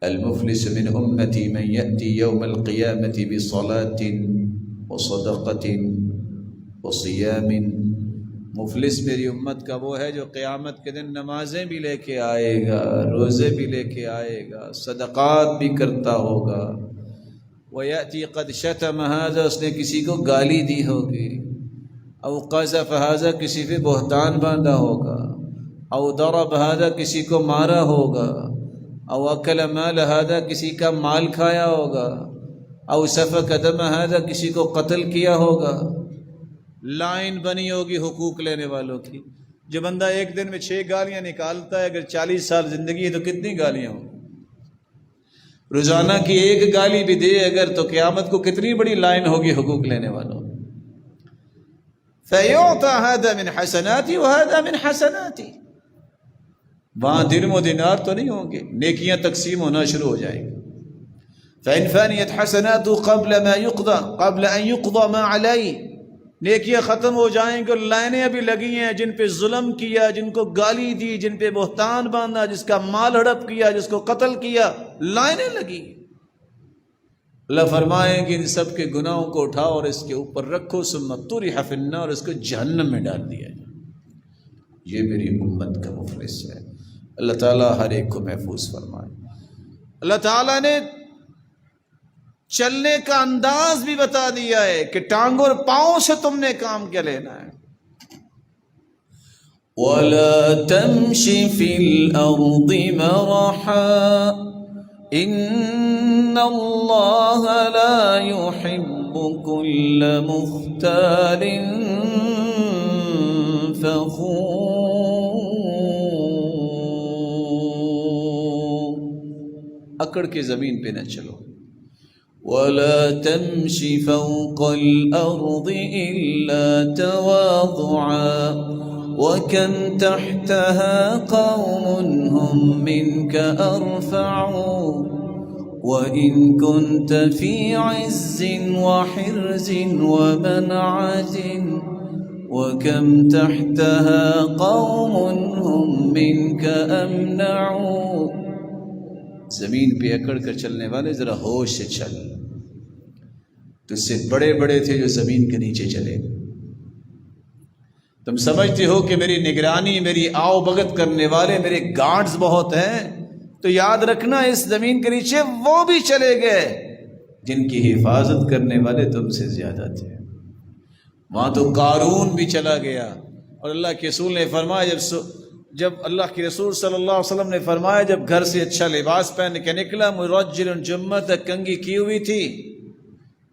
المفلس من امتی من یأتی یوم القیامت بصلاة وصدقة وصیام، مفلس میری امت کا وہ ہے جو قیامت کے دن نمازیں بھی لے کے آئے گا، روزے بھی لے کے آئے گا، صدقات بھی کرتا ہوگا۔ وَيَأْتِي قَدْ شَتَمَ هَذَا، اس نے کسی کو گالی دی ہوگی، او قذف هذا کسی پہ بہتان باندھا ہوگا، او ضرب هذا کسی کو مارا ہوگا، او اکل مال هذا کسی کا مال کھایا ہوگا، او سفک دم هذا کسی کو قتل کیا ہوگا۔ لائن بنی ہوگی حقوق لینے والوں کی۔ جو بندہ ایک دن میں 6 گالیاں نکالتا ہے، اگر 40 سال زندگی ہے تو کتنی گالیاں ہوں؟ روزانہ کی ایک گالی بھی دے اگر تو قیامت کو کتنی بڑی لائن ہوگی حقوق لینے والوں۔ فَيُعْطَى هَذَا مِنْ حَسَنَاتِي وَهَذَا مِنْ حَسَنَاتِي، وہاں درہم و دینار تو نہیں ہوں گے، نیکیاں تقسیم ہونا شروع ہو جائیں گی۔ فَإِنْ فَانِيَتْ حَسَنَاتُ قَبْلَ أَنْ يُقْضَى مَا عَلَيْهِ، نیکیاں ختم ہو جائیں گی اور لائنیں ابھی لگی ہیں، جن پہ ظلم کیا، جن کو گالی دی، جن پہ بہتان باندھا، جس کا مال ہڑپ کیا، جس کو قتل کیا، لائنیں لگی۔ اللہ فرمائیں کہ ان سب کے گناہوں کو اٹھاؤ اور اس کے اوپر رکھو، ثم طرح فی النار، اور اس کو جہنم میں ڈال دیا جائے۔ یہ میری امت کا مفلس ہے۔ اللہ تعالیٰ ہر ایک کو محفوظ فرمائے۔ اللہ تعالیٰ نے چلنے کا انداز بھی بتا دیا ہے کہ ٹانگوں اور پاؤں سے تم نے کام کیا لینا ہے۔ وَلَا تَمْشِ فِي الْأَرْضِ مَرَحًا إِنَّ اللَّهَ لَا يُحِبُّ كُلَّ مُخْتَالٍ فخور، اکڑ کے زمین پہ نہ چلو. ولا تمش فوق الأرض إلا تواضعا وكم تحتها قوم هم منك أرفع وإن كنت في عز وحرز ومنعة وكم تحتها قوم هم منك أمنع. زمین پہ اکڑ کر چلنے والے ذرا ہوش سے چل. تجھ سے بڑے بڑے تھے جو زمین کے نیچے چلے. تم سمجھتے ہو کہ میری نگرانی، میری آؤ بھگت کرنے والے میرے گارڈز بہت ہیں، تو یاد رکھنا اس زمین کے نیچے وہ بھی چلے گئے جن کی حفاظت کرنے والے تم سے زیادہ تھے. وہاں تو قارون بھی چلا گیا، اور اللہ کے رسول نے فرمایا، جب اللہ کے رسول صلی اللہ علیہ وسلم نے فرمایا جب گھر سے اچھا لباس پہن کے نکلا، مرجل جمت، کنگھی کی ہوئی تھی،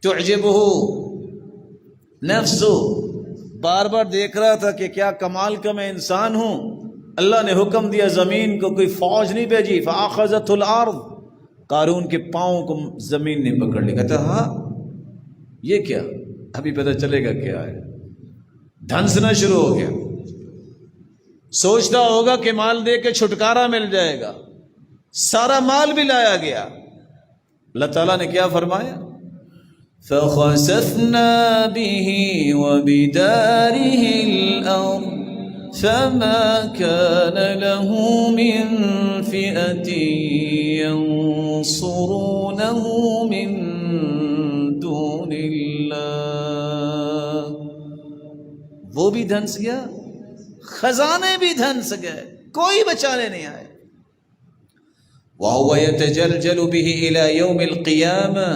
تعجبہ نفسہ، بار بار دیکھ رہا تھا کہ کیا کمال کا میں انسان ہوں. اللہ نے حکم دیا زمین کو، کوئی فوج نہیں بھیجی، فاخذت الارض، قارون کے پاؤں کو زمین نے پکڑ لیا. کہتا ہاں یہ کیا، ابھی پتہ چلے گا کیا ہے. دھنسنا شروع ہو گیا، سوچتا ہوگا کہ مال دے کے چھٹکارا مل جائے گا. سارا مال بھی لایا گیا. اللہ تعالیٰ نے کیا فرمایا؟ فَخَسَفْنَا بِهِ وَبِدَارِهِ الْأَرْضَ فَمَا كَانَ لَهُ مِنْ فِئَةٍ يَنْصُرُونَهُ مِنْ دُونِ اللَّهِ. وہ بھی دھنس گیا، خزانے بھی دھنس گئے، کوئی بچانے نہیں آئے. وَهُوَ يَتَجَلْجَلُ بِهِ إِلَى يَوْمِ الْقِيَامَةِ،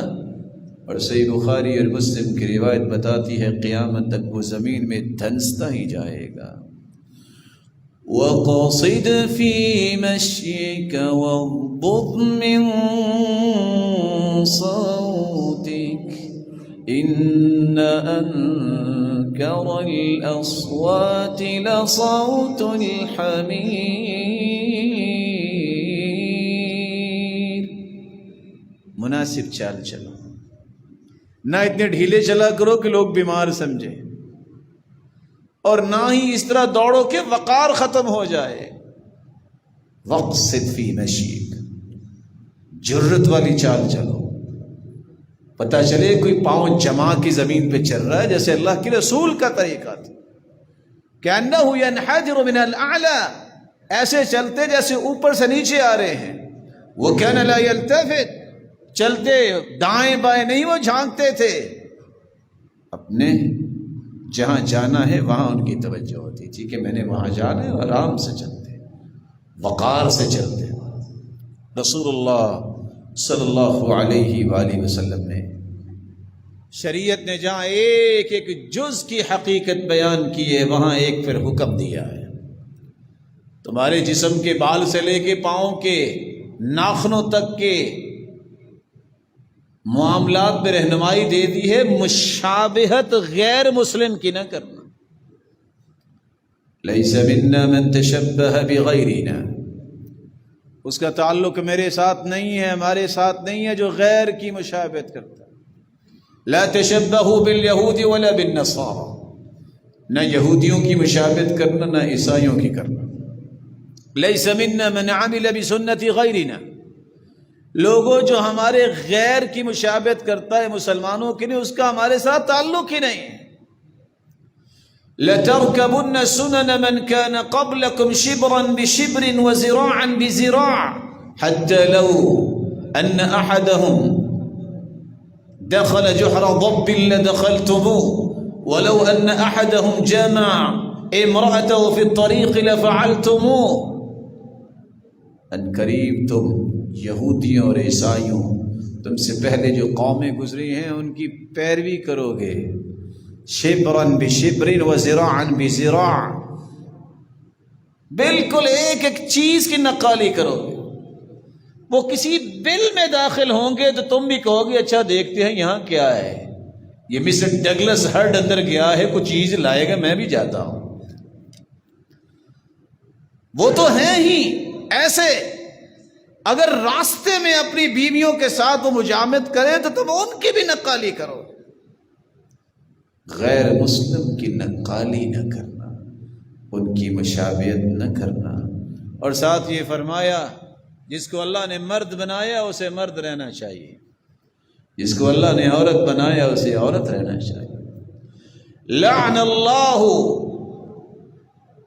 اور صحیح بخاری اور مسلم کی روایت بتاتی ہے قیامت تک وہ زمین میں دھنستا ہی جائے گا. وَقَصِدْ فِي مَشْيِكَ وَاغْضُضْ مِنْ صَوْتِكَ إِنَّ أَنكَرَ الْأَصْوَاتِ لَصَوْتُ الْحَمِيرِ. مناسب چال چلو، نہ اتنے ڈھیلے چلا کرو کہ لوگ بیمار سمجھے، اور نہ ہی اس طرح دوڑو کہ وقار ختم ہو جائے. وقصد فی مشیک، جرت والی چال چلو، پتہ چلے کوئی پاؤں جما کی زمین پہ چل رہا ہے، جیسے اللہ کے رسول کا طریقہ تھا. کأنہ ینحدر من الاعلی، ایسے چلتے جیسے اوپر سے نیچے آ رہے ہیں. وکان لا یلتفت، چلتے دائیں بائیں نہیں، وہ جھانکتے تھے. اپنے جہاں جانا ہے وہاں ان کی توجہ ہوتی تھی کہ میں نے وہاں جانا ہے، آرام سے چلتے، وقار سے چلتے. رسول اللہ صلی اللہ علیہ وآلہ وسلم نے، شریعت نے جہاں ایک ایک جز کی حقیقت بیان کی ہے، وہاں ایک پھر حکم دیا ہے. تمہارے جسم کے بال سے لے کے پاؤں کے ناخنوں تک کے معاملات میں رہنمائی دے دی ہے. مشابہت غیر مسلم کی نہ کرنا. لیس منا من تشبہ بغیرنا، اس کا تعلق میرے ساتھ نہیں ہے، ہمارے ساتھ نہیں ہے جو غیر کی مشابہت کرتا ہے. لا تشبہوا بالیہود ولا بالنصارى، نہ یہودیوں کی مشابہت کرنا نہ عیسائیوں کی کرنا. لیس منا من عمل بسنت غیرنا، لوگوں جو ہمارے غیر کی مشابہت کرتا ہے مسلمانوں کی نہیں، اس کا ہمارے ساتھ تعلق ہی نہیں ہے. لَتَرْكَبُنَّ سُنَنَ مَنْ كَانَ قَبْلَكُمْ شِبْرًا بِشِبْرٍ وَزِرَاعًا بِزِرَاعٍ حَتَّى لَوْ أَنَّ أَحَدَهُمْ دَخَلَ جُحْرَ ضَبٍّ لَدَخَلْتُمُوهُ وَلَوْ أَنَّ أَحَدَهُمْ جَمَعَ امرأته في الطريق لفعلتموه. ان قریب تم یہودیوں اور عیسائیوں، تم سے پہلے جو قومیں گزری ہیں ان کی پیروی کرو گے. شبراً بشبر وزراعاً بزراع، بالکل ایک ایک چیز کی نقالی کرو گے. وہ کسی بل میں داخل ہوں گے تو تم بھی کہو گے اچھا دیکھتے ہیں یہاں کیا ہے، یہ مسٹر ڈگلس ہرڈ اندر گیا ہے کچھ چیز لائے گا، میں بھی جاتا ہوں. وہ تو ہیں ہی ایسے، اگر راستے میں اپنی بیویوں کے ساتھ وہ مجامد کریں تو تم ان کی بھی نقالی کرو، غیر مسلم کی نقالی نہ کرنا، ان کی مشابہت نہ کرنا۔ اور ساتھ یہ فرمایا جس کو اللہ نے مرد بنایا اسے مرد رہنا چاہیے، جس کو اللہ نے عورت بنایا اسے عورت رہنا چاہیے۔ لعن اللہ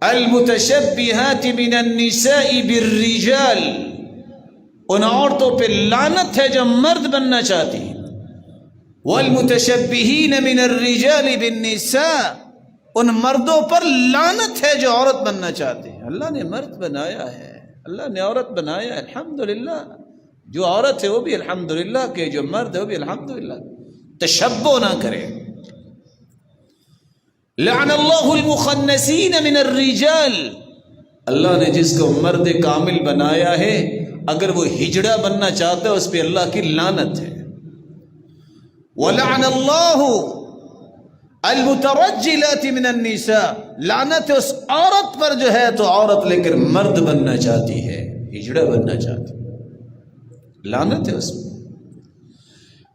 المتشبہات من النساء بالرجال، ان عورتوں پہ لعنت ہے جو مرد بننا چاہتی ہیں، والمتشبہین من الرجال بالنساء، ان مردوں پر لعنت ہے جو عورت بننا چاہتے ہیں۔ اللہ نے مرد بنایا ہے، اللہ نے عورت بنایا ہے، الحمدللہ، جو عورت ہے وہ بھی الحمدللہ کہ جو مرد ہے وہ بھی الحمدللہ، تشبہ نہ کرے۔ لعن اللہ المخنثین من الرجال، اللہ نے جس کو مرد کامل بنایا ہے اگر وہ ہجڑا بننا چاہتا ہے اس پہ اللہ کی لعنت ہے۔ ولعن اللہ المترجلات من النساء، لعنت ہے اس عورت پر جو ہے تو عورت لے کر مرد بننا چاہتی ہے، ہجڑا بننا چاہتی ہے، لعنت ہے اس میں۔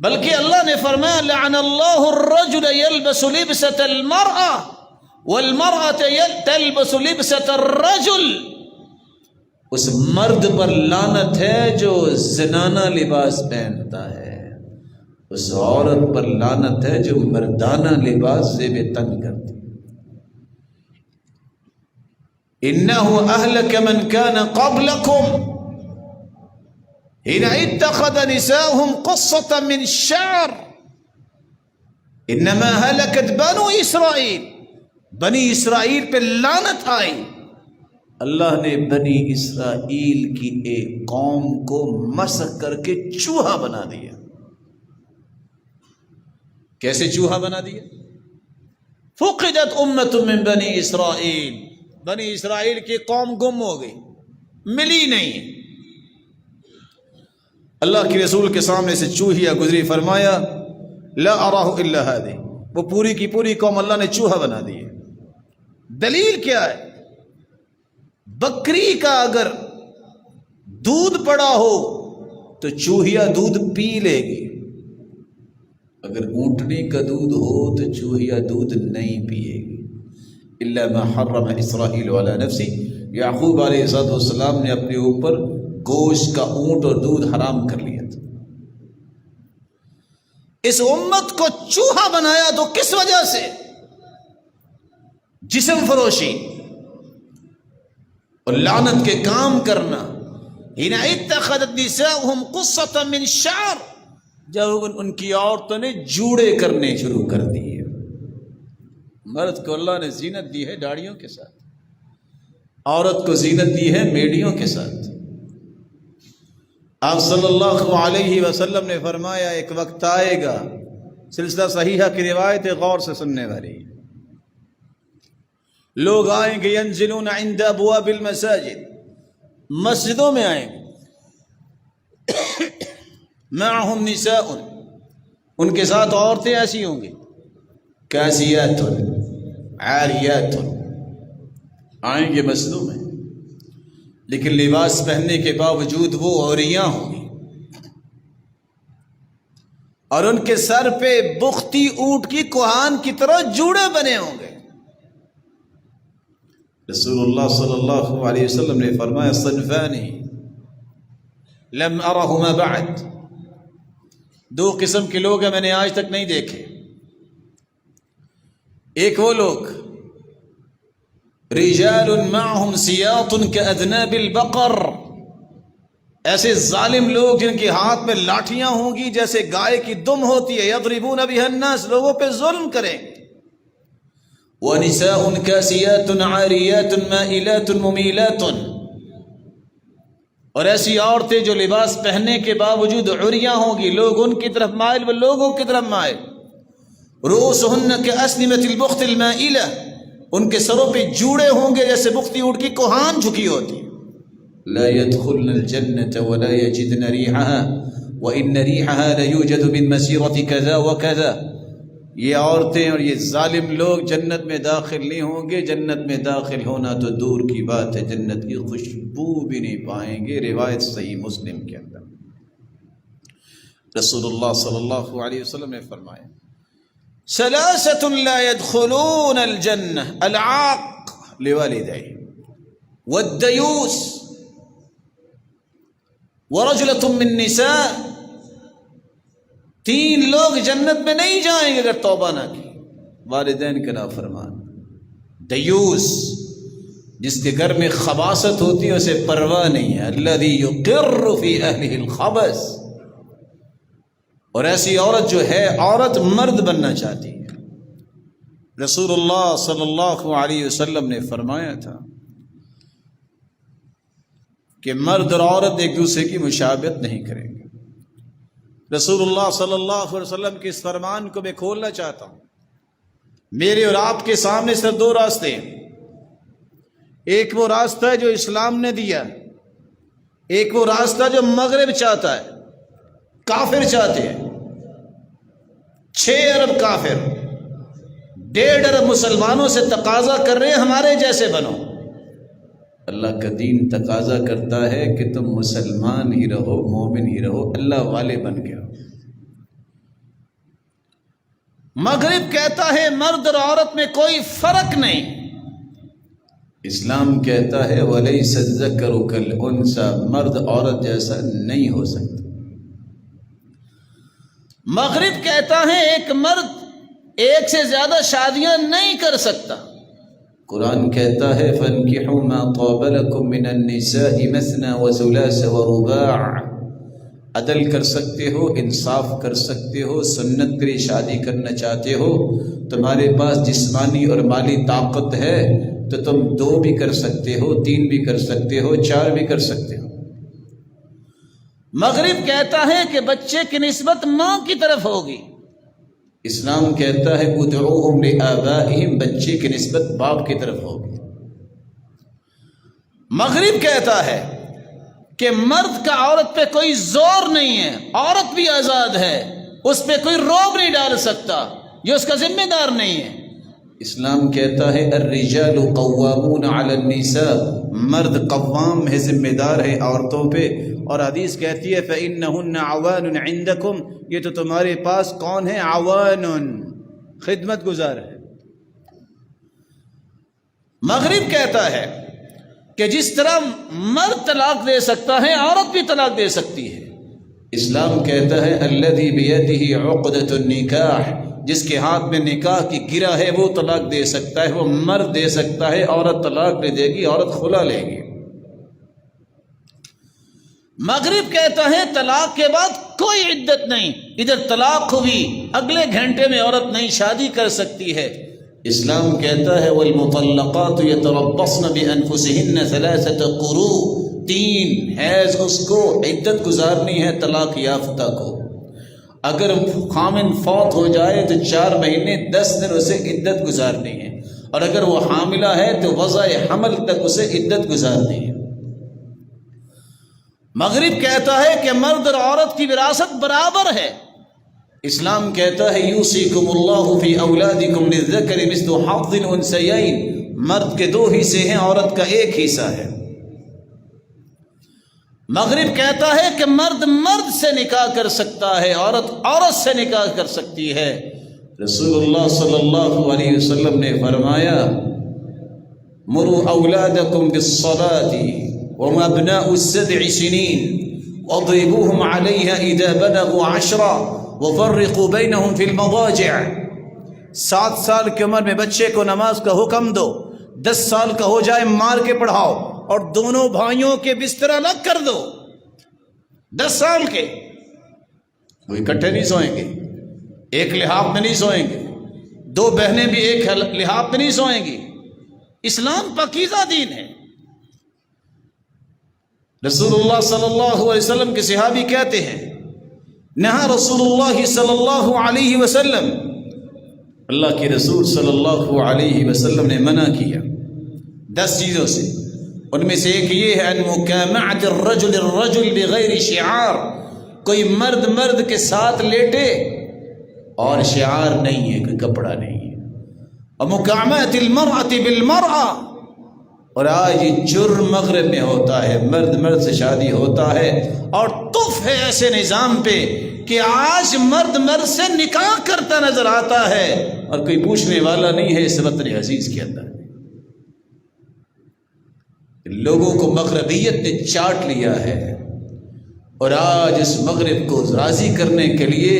بلکہ اللہ نے فرمایا لعن اللہ الرجل يلبس لبسة المرأة والمرأة تلبس لبسة الرجل، اس مرد پر لعنت ہے جو زنانہ لباس پہنتا ہے، اس عورت پر لعنت ہے جو مردانہ لباس زیب تن کرتی۔ انه اهلك من كان قبلكم حين اتخذ نساؤهم قصة من شعر انما هلكت بنو اسرائیل، بنی اسرائیل پہ لعنت آئی۔ اللہ نے بنی اسرائیل کی ایک قوم کو مسخ کر کے چوہا بنا دیا۔ کیسے چوہا بنا دیا؟ فقدت امت من بنی اسرائیل، بنی اسرائیل کی قوم گم ہو گئی، ملی نہیں۔ اللہ کے رسول کے سامنے سے چوہیا گزری، فرمایا لا اراہ الا ہذہ، وہ پوری کی پوری قوم اللہ نے چوہا بنا دی ہے۔ دلیل کیا ہے؟ بکری کا اگر دودھ پڑا ہو تو چوہیا دودھ پی لے گی، اگر اونٹنی کا دودھ ہو تو چوہیا دودھ نہیں پیے گی۔ الا ما حرم اسرائیل علی نفسی، یعقوب علیہ السلام نے اپنے اوپر گوشت کا اونٹ اور دودھ حرام کر لیا تھا۔ اس امت کو چوہا بنایا تو کس وجہ سے؟ جسم فروشی اور لعنت کے کام کرنا۔ حين اتخذت نساؤهم قصة من شعر، جب ان کی عورتوں نے جوڑے کرنے شروع کر دیے۔ مرد کو اللہ نے زینت دی ہے داڑھیوں کے ساتھ، عورت کو زینت دی ہے میڑیوں کے ساتھ۔ آپ صلی اللہ علیہ وسلم نے فرمایا ایک وقت آئے گا، سلسلہ صحیحہ کی روایت غور سے سننے والی، لوگ آئیں گے ینزلون عند ابواب المساجد، مسجدوں میں آئیں گے، معهم نساء، ان کے ساتھ عورتیں ایسی ہوں گی، کاسیات عاریات، آئیں گے مسجدوں میں لیکن لباس پہننے کے باوجود وہ عوریاں ہوں گی، اور ان کے سر پہ بختی اونٹ کی کوہان کی طرح جوڑے بنے ہوں گے۔ رسول اللہ صلی اللہ علیہ وسلم نے فرمایا صنفان لم ارہما بعد، دو قسم کے لوگ ہیں میں نے آج تک نہیں دیکھے۔ ایک وہ لوگ رجال معهم سیاط کاذناب البقر، ایسے ظالم لوگ جن کے ہاتھ میں لاٹھیاں ہوں گی جیسے گائے کی دم ہوتی ہے، یضربون بها الناس، لوگوں پہ ظلم کریں گے۔ ونساء کاسیات عاریات مائلات ممیلات، اور ایسی عورتیں جو لباس پہننے کے باوجود عریاں ہوں گی، لوگ ان کی طرف مائل و لوگوں کی طرف مائل۔ رؤوسهن کاسنمۃ البخت المائلہ، ان کے سروں پہ جوڑے ہوں گے جیسے بختی اونٹ کی کوہان جھکی ہوتی۔ لا يدخلن الجنة ولا يجدن ريحها وإن ريحها ليوجد من مسيرة كذا وكذا، یہ عورتیں اور یہ ظالم لوگ جنت میں داخل نہیں ہوں گے. جنت میں داخل ہونا تو دور کی بات ہے، جنت کی خوشبو بھی نہیں پائیں گے. روایت صحیح مسلم کے اندر رسول اللہ صلی اللہ علیہ وسلم نے فرمایا ثلاثة لا يدخلون الجنة العاق لوالديه والديوس ورجلة من نساء. 3 لوگ جنت میں نہیں جائیں گے اگر توبہ نہ کی. والدین کا نافرمان، دیوس جس کے گھر میں خباثت ہوتی ہے اسے پرواہ نہیں ہے، الذی یقر فی اہلہ الخبث. اور ایسی عورت جو ہے، عورت مرد بننا چاہتی ہے. رسول اللہ صلی اللہ علیہ وسلم نے فرمایا تھا کہ مرد اور عورت ایک دوسرے کی مشابہت نہیں کریں گے. رسول اللہ صلی اللہ علیہ وسلم کے اس فرمان کو میں کھولنا چاہتا ہوں. میرے اور آپ کے سامنے صرف 2 راستے ہیں. ایک وہ راستہ ہے جو اسلام نے دیا، ایک وہ راستہ جو مغرب چاہتا ہے، کافر چاہتے ہیں. 6 ارب کافر 1.5 ارب مسلمانوں سے تقاضا کر رہے ہیں ہمارے جیسے بنو. اللہ کا دین تقاضا کرتا ہے کہ تم مسلمان ہی رہو، مومن ہی رہو، اللہ والے بن کے رہو. مغرب کہتا ہے مرد اور عورت میں کوئی فرق نہیں. اسلام کہتا ہے وَلَيْسَ الذَّكَرُ كَالْأُنثَىٰ، مرد عورت جیسا نہیں ہو سکتا. مغرب کہتا ہے ایک مرد ایک سے زیادہ شادیاں نہیں کر سکتا. قرآن کہتا ہے فَانْكِحُوا مَا طَابَ لَكُم مِّنَ النِّسَاءِ مَثْنَىٰ وَثُلَاثَ وَرُبَاعَ. عدل کر سکتے ہو، انصاف کر سکتے ہو، سنت کے لیے شادی کرنا چاہتے ہو، تمہارے پاس جسمانی اور مالی طاقت ہے تو تم 2 بھی کر سکتے ہو، 3 بھی کر سکتے ہو، 4 بھی کر سکتے ہو. مغرب کہتا ہے کہ بچے کی نسبت ماں کی طرف ہوگی. اسلام کہتا ہے ادعوہم لآبائہم، بچے کی نسبت باپ کی طرف ہوگی. مغرب کہتا ہے کہ مرد کا عورت پہ کوئی زور نہیں ہے، عورت بھی آزاد ہے، اس پہ کوئی روب نہیں ڈال سکتا، یہ اس کا ذمہ دار نہیں ہے. اسلام کہتا ہے الرجال قوامون علی النساء، مرد قوام ہے، ذمہ دار ہے عورتوں پہ. اور حدیث کہتی ہے فإنہن عوان عندکم، یہ تو تمہارے پاس کون ہے؟ عوان، خدمت گزار ہے. مغرب کہتا ہے کہ جس طرح مرد طلاق دے سکتا ہے عورت بھی طلاق دے سکتی ہے. اسلام کہتا ہے الذی بیدہ عقدۃ النکاح، جس کے ہاتھ میں نکاح کی گرہ ہے وہ طلاق دے سکتا ہے، وہ مرد دے سکتا ہے، عورت طلاق نہیں دے گی، عورت خلا لے گی. مغرب کہتا ہے طلاق کے بعد کوئی عدت نہیں، ادھر طلاق ہوئی اگلے گھنٹے میں عورت نئی شادی کر سکتی ہے. اسلام کہتا ہے والمطلقات یتربصن بانفسہن 3 قروء، 3 حیض اس کو عدت گزارنی ہے طلاق یافتہ کو. اگر خامن فوت ہو جائے تو 4 مہینے 10 دن اسے عدت گزارنی ہے، اور اگر وہ حاملہ ہے تو وضع حمل تک اسے عدت گزارنی ہے. مغرب کہتا ہے کہ مرد اور عورت کی وراثت برابر ہے. اسلام کہتا ہے یوصیکم اللہ فی اولادکم للذکر مثل حظ الانثیین، مرد کے 2 حصے ہیں، عورت کا 1 حصہ ہے. مغرب کہتا ہے کہ مرد مرد سے نکاح کر سکتا ہے، عورت عورت سے نکاح کر سکتی ہے. رسول اللہ صلی اللہ علیہ وسلم نے فرمایا مروا اولادکم بالصلاة وما ابناء 7 سنين واضربوهم عليها اذا بلغوا 10 وفرقوا بينهم في المضاجع. 7 سال کی عمر میں بچے کو نماز کا حکم دو، 10 سال کا ہو جائے مار کے پڑھاؤ، اور دونوں بھائیوں کے بستر الگ کر دو. 10 سال کے وہ اکٹھے نہیں سوئیں گے، ایک لحاف میں نہیں سوئیں گے، 2 بہنیں بھی ایک لحاف میں نہیں سوئیں گی. اسلام پاکیزہ دین ہے. رسول اللہ صلی اللہ علیہ وسلم کے صحابی کہتے ہیں نہا رسول اللہ صلی اللہ علیہ وسلم، اللہ کے رسول صلی اللہ علیہ وسلم نے منع کیا 10 چیزوں سے. ان میں سے ایک یہ ہے ان مکامعۃ الرجل الرجل بغیر شعار، کوئی مرد مرد کے ساتھ لیٹے اور شعار نہیں ہے، کوئی کپڑا نہیں ہے. اور مکامات المرأة بالمرأة، اور آج یہ جرم مغرب میں ہوتا ہے، مرد مرد سے شادی ہوتا ہے، اور تف ہے ایسے نظام پہ کہ آج مرد مرد سے نکاح کرتا نظر آتا ہے اور کوئی پوچھنے والا نہیں ہے اس وطن عزیز کے اندر. لوگوں کو مغربیت نے چاٹ لیا ہے، اور آج اس مغرب کو راضی کرنے کے لیے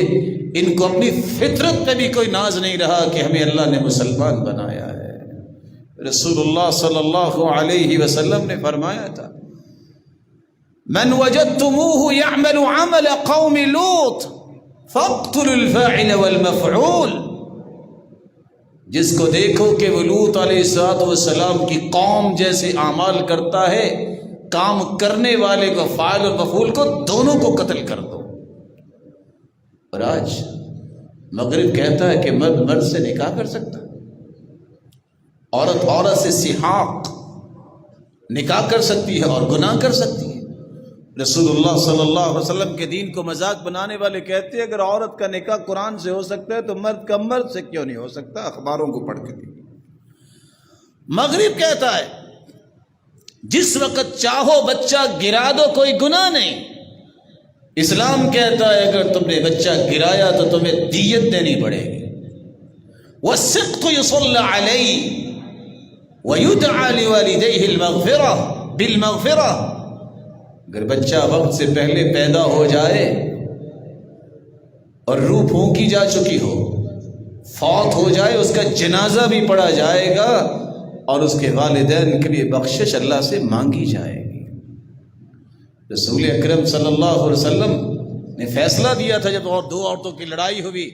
ان کو اپنی فطرت پہ بھی کوئی ناز نہیں رہا کہ ہمیں اللہ نے مسلمان بنایا ہے. رسول اللہ صلی اللہ علیہ وسلم نے فرمایا تھا، من وجدتموه يعمل عمل قوم لوط فاقتلوا الفاعل والمفعول. جس کو دیکھو کہ وہ لوط علیہ السلام کی قوم جیسے اعمال کرتا ہے، کام کرنے والے کو، فاعل اور مفعول کو، دونوں کو قتل کر دو. اور آج مغرب کہتا ہے کہ مرد مرد سے نکاح کر سکتا، عورت عورت سے سحاق نکاح کر سکتی ہے اور گناہ کر سکتی ہے. رسول اللہ صلی اللہ علیہ وسلم کے دین کو مذاق بنانے والے کہتے ہیں اگر عورت کا نکاح قرآن سے ہو سکتا ہے تو مرد کا مرد سے کیوں نہیں ہو سکتا؟ اخباروں کو پڑھ کے دیکھیں. مغرب کہتا ہے جس وقت چاہو بچہ گرا دو، کوئی گناہ نہیں. اسلام کہتا ہے اگر تم نے بچہ گرایا تو تمہیں دیت دینی پڑے گی. والسقط يصلى عليه ويدعى لوالديه المغفرة بالمغفرة. اگر بچہ وقت سے پہلے پیدا ہو جائے اور روح پھونکی جا چکی ہو، فوت ہو جائے، اس کا جنازہ بھی پڑھا جائے گا اور اس کے والدین کے لیے بخشش اللہ سے مانگی جائے گی. رسول اکرم صلی اللہ علیہ وسلم نے فیصلہ دیا تھا جب اور دو عورتوں کی لڑائی ہوئی،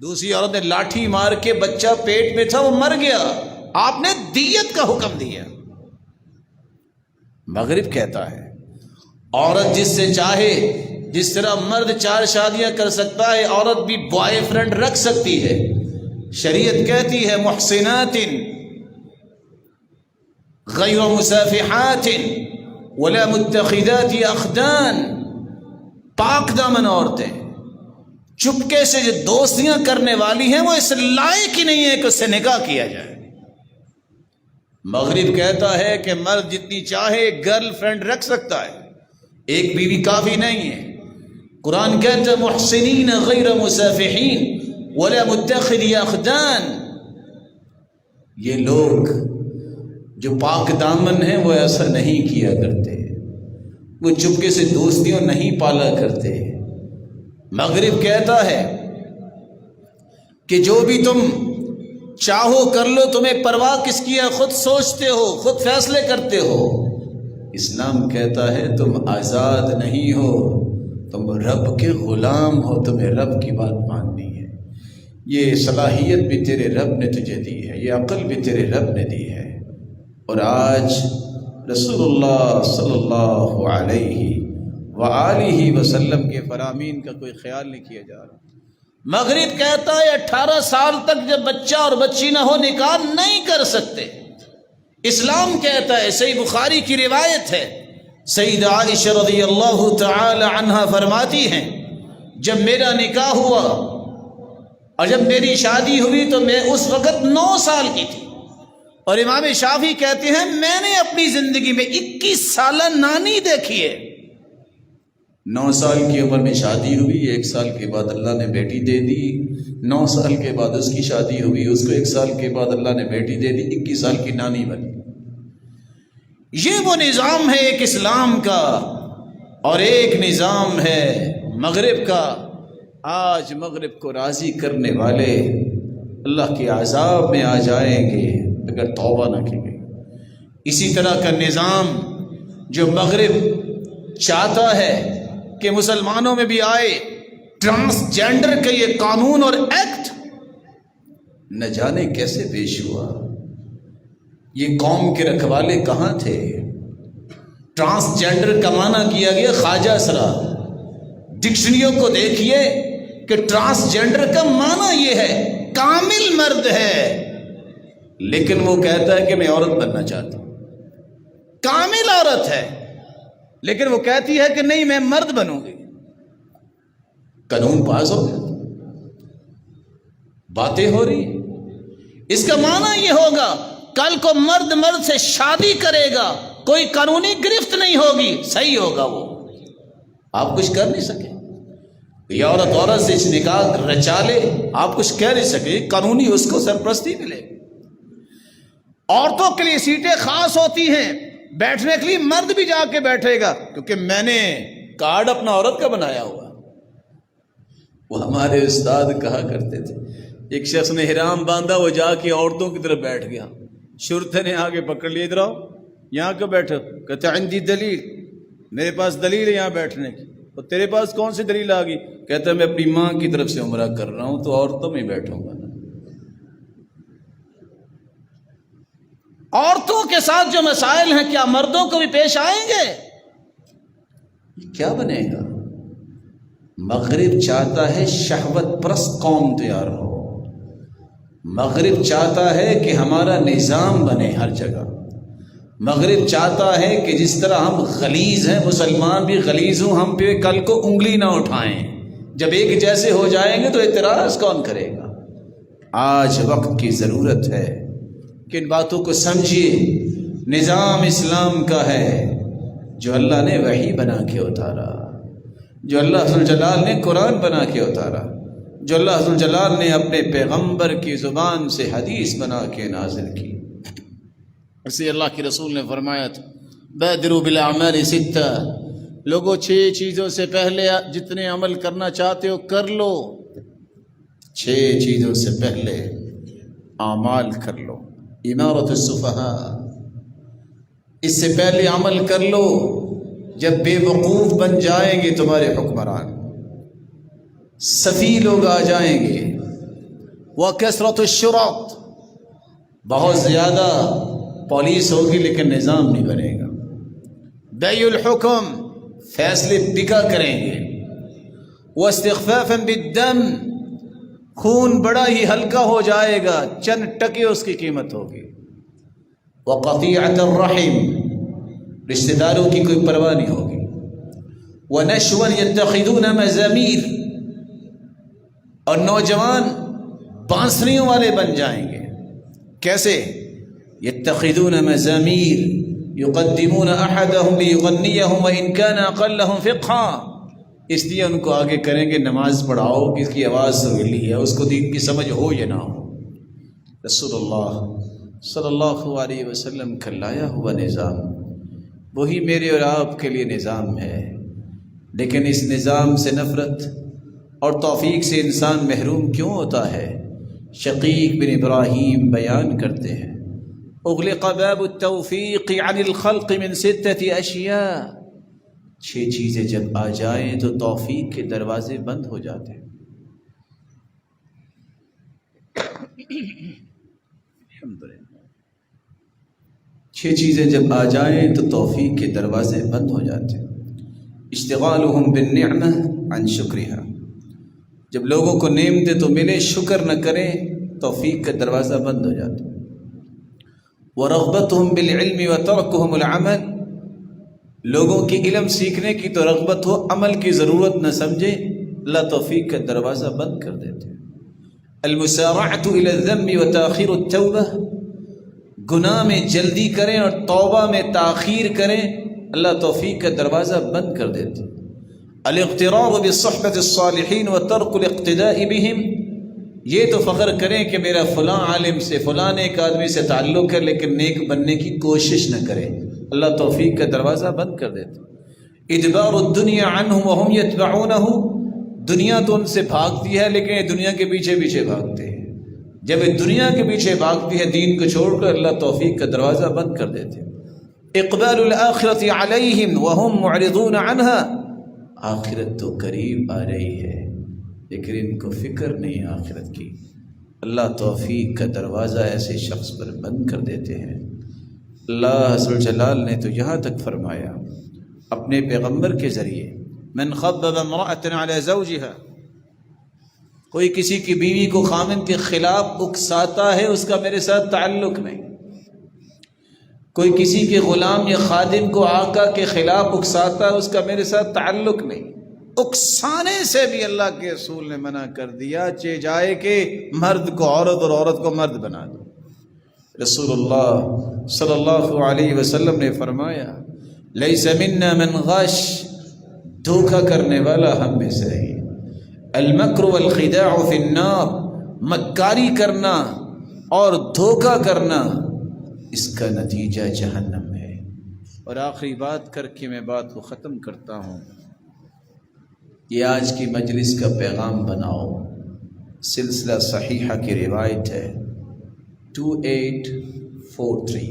دوسری عورت نے لاٹھی مار کے، بچہ پیٹ میں تھا وہ مر گیا، آپ نے دیت کا حکم دیا. مغرب کہتا ہے عورت جس سے چاہے، جس طرح مرد 4 شادیاں کر سکتا ہے، عورت بھی بوائے فرینڈ رکھ سکتی ہے. شریعت کہتی ہے محسنات غیر مسافحات ولا متخذات اخدان. پاک دامن عورتیں چپکے سے جو دوستیاں کرنے والی ہیں وہ اس لائق ہی نہیں ہے کہ اس سے نکاح کیا جائے. مغرب کہتا ہے کہ مرد جتنی چاہے گرل فرینڈ رکھ سکتا ہے، ایک بیوی کافی نہیں ہے. قرآن کہتا ہے محسنین غیر مسافحین ولا متخذی اخدان. یہ لوگ جو پاک دامن ہیں وہ ایسا نہیں کیا کرتے، وہ چپکے سے دوستیاں نہیں پالا کرتے. مغرب کہتا ہے کہ جو بھی تم چاہو کر لو، تمہیں پرواہ کس کی ہے؟ خود سوچتے ہو، خود فیصلے کرتے ہو. اسلام کہتا ہے تم آزاد نہیں ہو، تم رب کے غلام ہو، تمہیں رب کی بات ماننی ہے. یہ صلاحیت بھی تیرے رب نے تجھے دی ہے، یہ عقل بھی تیرے رب نے دی ہے. اور آج رسول اللہ صلی اللہ علیہ وآلہ وسلم کے فرامین کا کوئی خیال نہیں کیا جا رہا. مغرب کہتا ہے 18 سال تک جب بچہ اور بچی نہ ہو نکاح نہیں کر سکتے. اسلام کہتا ہے، صحیح بخاری کی روایت ہے، سیدہ عائشہ رضی اللہ تعالی عنہا فرماتی ہیں جب میرا نکاح ہوا اور جب میری شادی ہوئی تو میں اس وقت 9 سال کی تھی. اور امام شافعی کہتے ہیں میں نے اپنی زندگی میں 21 سالہ نانی دیکھی ہے. 9 سال کی عمر میں شادی ہوئی، 1 سال کے بعد اللہ نے بیٹی دے دی. 9 سال کے بعد اس کی شادی ہوئی، اس کو 1 سال کے بعد اللہ نے بیٹی دے دی، 21 سال کی نانی بنی. یہ وہ نظام ہے ایک اسلام کا، اور ایک نظام ہے مغرب کا. آج مغرب کو راضی کرنے والے اللہ کے عذاب میں آ جائیں گے اگر توبہ نہ کی گئی. اسی طرح کا نظام جو مغرب چاہتا ہے کہ مسلمانوں میں بھی آئے، ٹرانسجینڈر کا یہ قانون اور ایکٹ نہ جانے کیسے پیش ہوا. یہ قوم کے رکھوالے کہاں تھے؟ ٹرانسجینڈر کا معنی کیا گیا خواجہ سرا. ڈکشنریوں کو دیکھیے کہ ٹرانسجینڈر کا معنی یہ ہے کامل مرد ہے، لیکن وہ کہتا ہے کہ میں عورت بننا چاہتا ہوں. کامل عورت ہے لیکن وہ کہتی ہے کہ نہیں میں مرد بنوں گی. قانون پاس ہو گیا. باتیں ہو رہی ہیں. اس کا معنی یہ ہوگا کل کو مرد مرد سے شادی کرے گا، کوئی قانونی گرفت نہیں ہوگی، صحیح ہوگا، وہ آپ کچھ کر نہیں سکے. یا عورت عورت سے اس نکاح رچا لے، آپ کچھ کہہ نہیں سکے، قانونی اس کو سرپرستی ملے. عورتوں کے لیے سیٹیں خاص ہوتی ہیں، بیٹھنے کے لیے مرد بھی جا کے بیٹھے گا، کیونکہ میں نے کارڈ اپنا عورت کا بنایا ہوا. وہ ہمارے استاد کہا کرتے تھے، ایک شخص نے حرام باندھا، وہ جا کے عورتوں کی طرف بیٹھ گیا. شرطے نے آگے پکڑ لیا، ادھر آؤ، یہاں کیوں بیٹھو؟ کہتے عندی دلیل، میرے پاس دلیل ہے یہاں بیٹھنے کی. اور تیرے پاس کون سی دلیل آ گئی؟ کہتا ہے میں اپنی ماں کی طرف سے عمرہ کر رہا ہوں تو عورتوں میں بیٹھوں گا. عورتوں کے ساتھ جو مسائل ہیں کیا مردوں کو بھی پیش آئیں گے؟ کیا بنے گا؟ مغرب چاہتا ہے شہوت پرست قوم تیار ہو. مغرب چاہتا ہے کہ ہمارا نظام بنے ہر جگہ. مغرب چاہتا ہے کہ جس طرح ہم غلیظ ہیں، مسلمان بھی غلیظ ہوں، ہم پہ کل کو انگلی نہ اٹھائیں. جب ایک جیسے ہو جائیں گے تو اعتراض کون کرے گا؟ آج وقت کی ضرورت ہے کہ ان باتوں کو سمجھیے. نظام اسلام کا ہے جو اللہ نے وحی بنا کے اتارا، جو اللہ ذو الجلال نے قرآن بنا کے اتارا، جو اللہ ذو الجلال نے اپنے پیغمبر کی زبان سے حدیث بنا کے نازل کی. اسی اللہ کے رسول نے فرمایا تھا بادروا بالاعمال ستہ، لوگوں 6 چیزوں سے پہلے جتنے عمل کرنا چاہتے ہو کر لو. 6 چیزوں سے پہلے اعمال کر لو. امارت السفہاء، اس سے پہلے عمل کر لو جب بے وقوف بن جائیں گے تمہارے حکمران، سفیہ لوگ آ جائیں گے. وکثرت الشرط، بہت زیادہ پولیس ہوگی لیکن نظام نہیں بنے گا. بیع الحکم، فیصلے بکا کریں گے. واستخفافا بالدم، خون بڑا ہی ہلکا ہو جائے گا، چند ٹکے اس کی قیمت ہوگی. وقطیعۃ الرحم، رشتہ داروں کی کوئی پرواہ نہیں ہوگی. ونشوا یتخذون مزامیر، اور نوجوان بانسریوں والے بن جائیں گے. کیسے؟ یتخذون مزامیر یقدمون احدهم لیغنیہم وان کان اقلہم فقہا، اس لیے ان کو آگے کریں گے نماز پڑھاؤ، کس کی آواز سریلی ہے، اس کو دین کی سمجھ ہو یا نہ ہو. رسول اللہ صلی اللہ علیہ وسلم کا لایا ہوا نظام وہی میرے اور آپ کے لیے نظام ہے. لیکن اس نظام سے نفرت اور توفیق سے انسان محروم کیوں ہوتا ہے؟ شقیق بن ابراہیم بیان کرتے ہیں اغلق باب التوفیق عن الخلق من 6 اشیاء، 6 چیزیں جب آ جائیں تو توفیق کے دروازے بند ہو جاتے ہیں. الحمدللہ، 6 چیزیں جب آ جائیں تو توفیق کے دروازے بند ہو جاتے ہیں. اشتغالهم بالنعمہ عن شکرہا، جب لوگوں کو نعمتیں تو ملے شکر نہ کریں توفیق کا دروازہ بند ہو جاتا ہے. ورغبتهم بالعلم وتركهم العمل، لوگوں کی علم سیکھنے کی تو رغبت ہو، عمل کی ضرورت نہ سمجھے، اللہ توفیق کا دروازہ بند کر دیتے ہیں. المسارعۃ الی الذنب وتاخیر التوبہ، گناہ میں جلدی کریں اور توبہ میں تاخیر کریں، اللہ توفیق کا دروازہ بند کر دیتے ہیں. الاغترار بالصحبۃ الصالحین وترک الاقتداء بهم، یہ تو فخر کریں کہ میرا فلاں عالم سے فلاں ایک آدمی سے تعلق ہے لیکن نیک بننے کی کوشش نہ کریں، اللہ توفیق کا دروازہ بند کر دیتے. ادبار الدنیا عنہم وہم یتبعونہ، دنیا تو ان سے بھاگتی ہے لیکن یہ دنیا کے پیچھے پیچھے بھاگتے ہیں. جب یہ دنیا کے پیچھے بھاگتی ہے دین کو چھوڑ کر، اللہ توفیق کا دروازہ بند کر دیتے. اقبال الآخرۃ علیہم وہم معرضون عنہا، آخرت تو قریب آ رہی ہے لیکن ان کو فکر نہیں آخرت کی، اللہ توفیق کا دروازہ ایسے شخص پر بند کر دیتے ہیں. اللہ ذو الجلال نے تو یہاں تک فرمایا اپنے پیغمبر کے ذریعے، من خبب امرأة علی زوجها، کوئی کسی کی بیوی کو خامن کے خلاف اکساتا ہے اس کا میرے ساتھ تعلق نہیں. کوئی کسی کے غلام یا خادم کو آقا کے خلاف اکساتا ہے اس کا میرے ساتھ تعلق نہیں. اکسانے سے بھی اللہ کے رسول نے منع کر دیا، چہ جائے کہ مرد کو عورت اور عورت کو مرد بنا دو۔ رسول اللہ صلی اللہ علیہ وسلم نے فرمایا لیس منا من غش، دھوکہ کرنے والا ہم میں سے نہیں۔ المکر والخداع فی النار، مکاری کرنا اور دھوکہ کرنا اس کا نتیجہ جہنم ہے۔ اور آخری بات کر کے میں بات کو ختم کرتا ہوں، یہ آج کی مجلس کا پیغام بناؤ۔ سلسلہ صحیحہ کی روایت ہے 2843،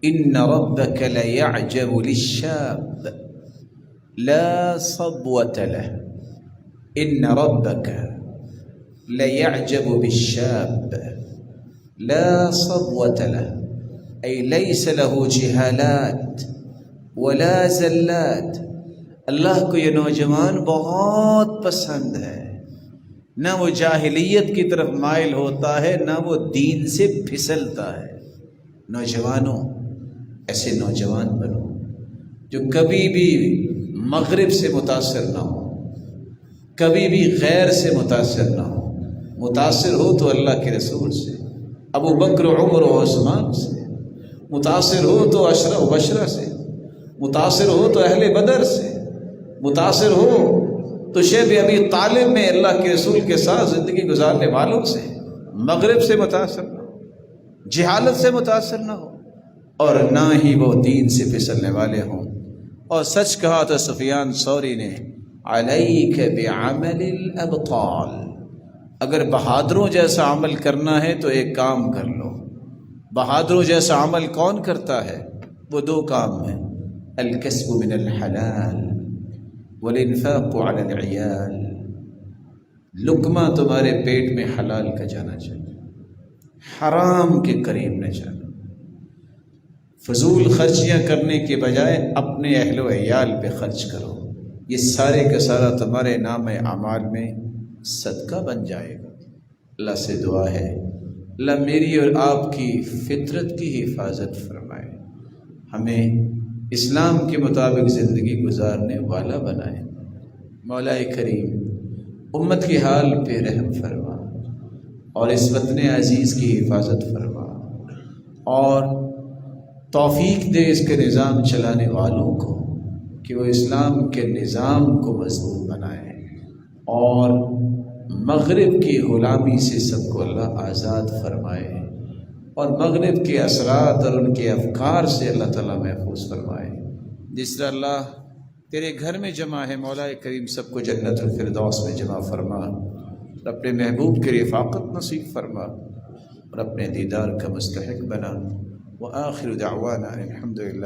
ان ربک لیعجب للشاب لا صبوة له، ان ربک لیعجب بالشاب لا صبوة له، ای لیس له جہالات ولا زلات۔ اللہ کو یہ نوجوان بہت پسند ہے، نہ وہ جاہلیت کی طرف مائل ہوتا ہے، نہ وہ دین سے پھسلتا ہے۔ نوجوانوں ایسے نوجوان بنو جو کبھی بھی مغرب سے متاثر نہ ہو، کبھی بھی غیر سے متاثر نہ ہو۔ متاثر ہو تو اللہ کے رسول سے، ابو بکر عمر و عثمان سے، متاثر ہو تو عشرہ و بشرہ سے، متاثر ہو تو اہل بدر سے، متاثر ہو تو شیخ ابی طالب میں اللہ کے رسول کے ساتھ زندگی گزارنے والوں سے۔ مغرب سے متاثر نہ ہو، جہالت سے متاثر نہ ہو، اور نہ ہی وہ دین سے پھسلنے والے ہوں۔ اور سچ کہا تو سفیان ثوری نے علیک بعمل الابطال، اگر بہادروں جیسا عمل کرنا ہے تو ایک کام کر لو۔ بہادروں جیسا عمل کون کرتا ہے؟ وہ دو کام ہیں، الکسب من الحلال والانفاق علی العیال۔ لقمہ تمہارے پیٹ میں حلال کا جانا چاہیے، حرام کے قریب نہ جانا۔ فضول خرچیاں کرنے کے بجائے اپنے اہل و عیال پہ خرچ کرو، یہ سارے کا سارا تمہارے نام اعمال میں صدقہ بن جائے گا۔ اللہ سے دعا ہے اللہ میری اور آپ کی فطرت کی حفاظت فرمائے، ہمیں اسلام کے مطابق زندگی گزارنے والا بنائے۔ مولا کریم امت کے حال پہ رحم فرما، اور اس وطن عزیز کی حفاظت فرما، اور توفیق دے اس کے نظام چلانے والوں کو کہ وہ اسلام کے نظام کو مضبوط بنائے، اور مغرب کی غلامی سے سب کو اللہ آزاد فرمائے، اور مغرب کے اثرات اور ان کے افکار سے اللہ تعالیٰ محفوظ فرمائے۔ جس طرح اللہ تیرے گھر میں جمع ہے، مولا کریم سب کو جنت الفردوس میں جمع فرما، اور اپنے محبوب کی رفاقت نصیب فرما، اور اپنے دیدار کا مستحق بنا۔ وآخر دعوانا الحمدللہ۔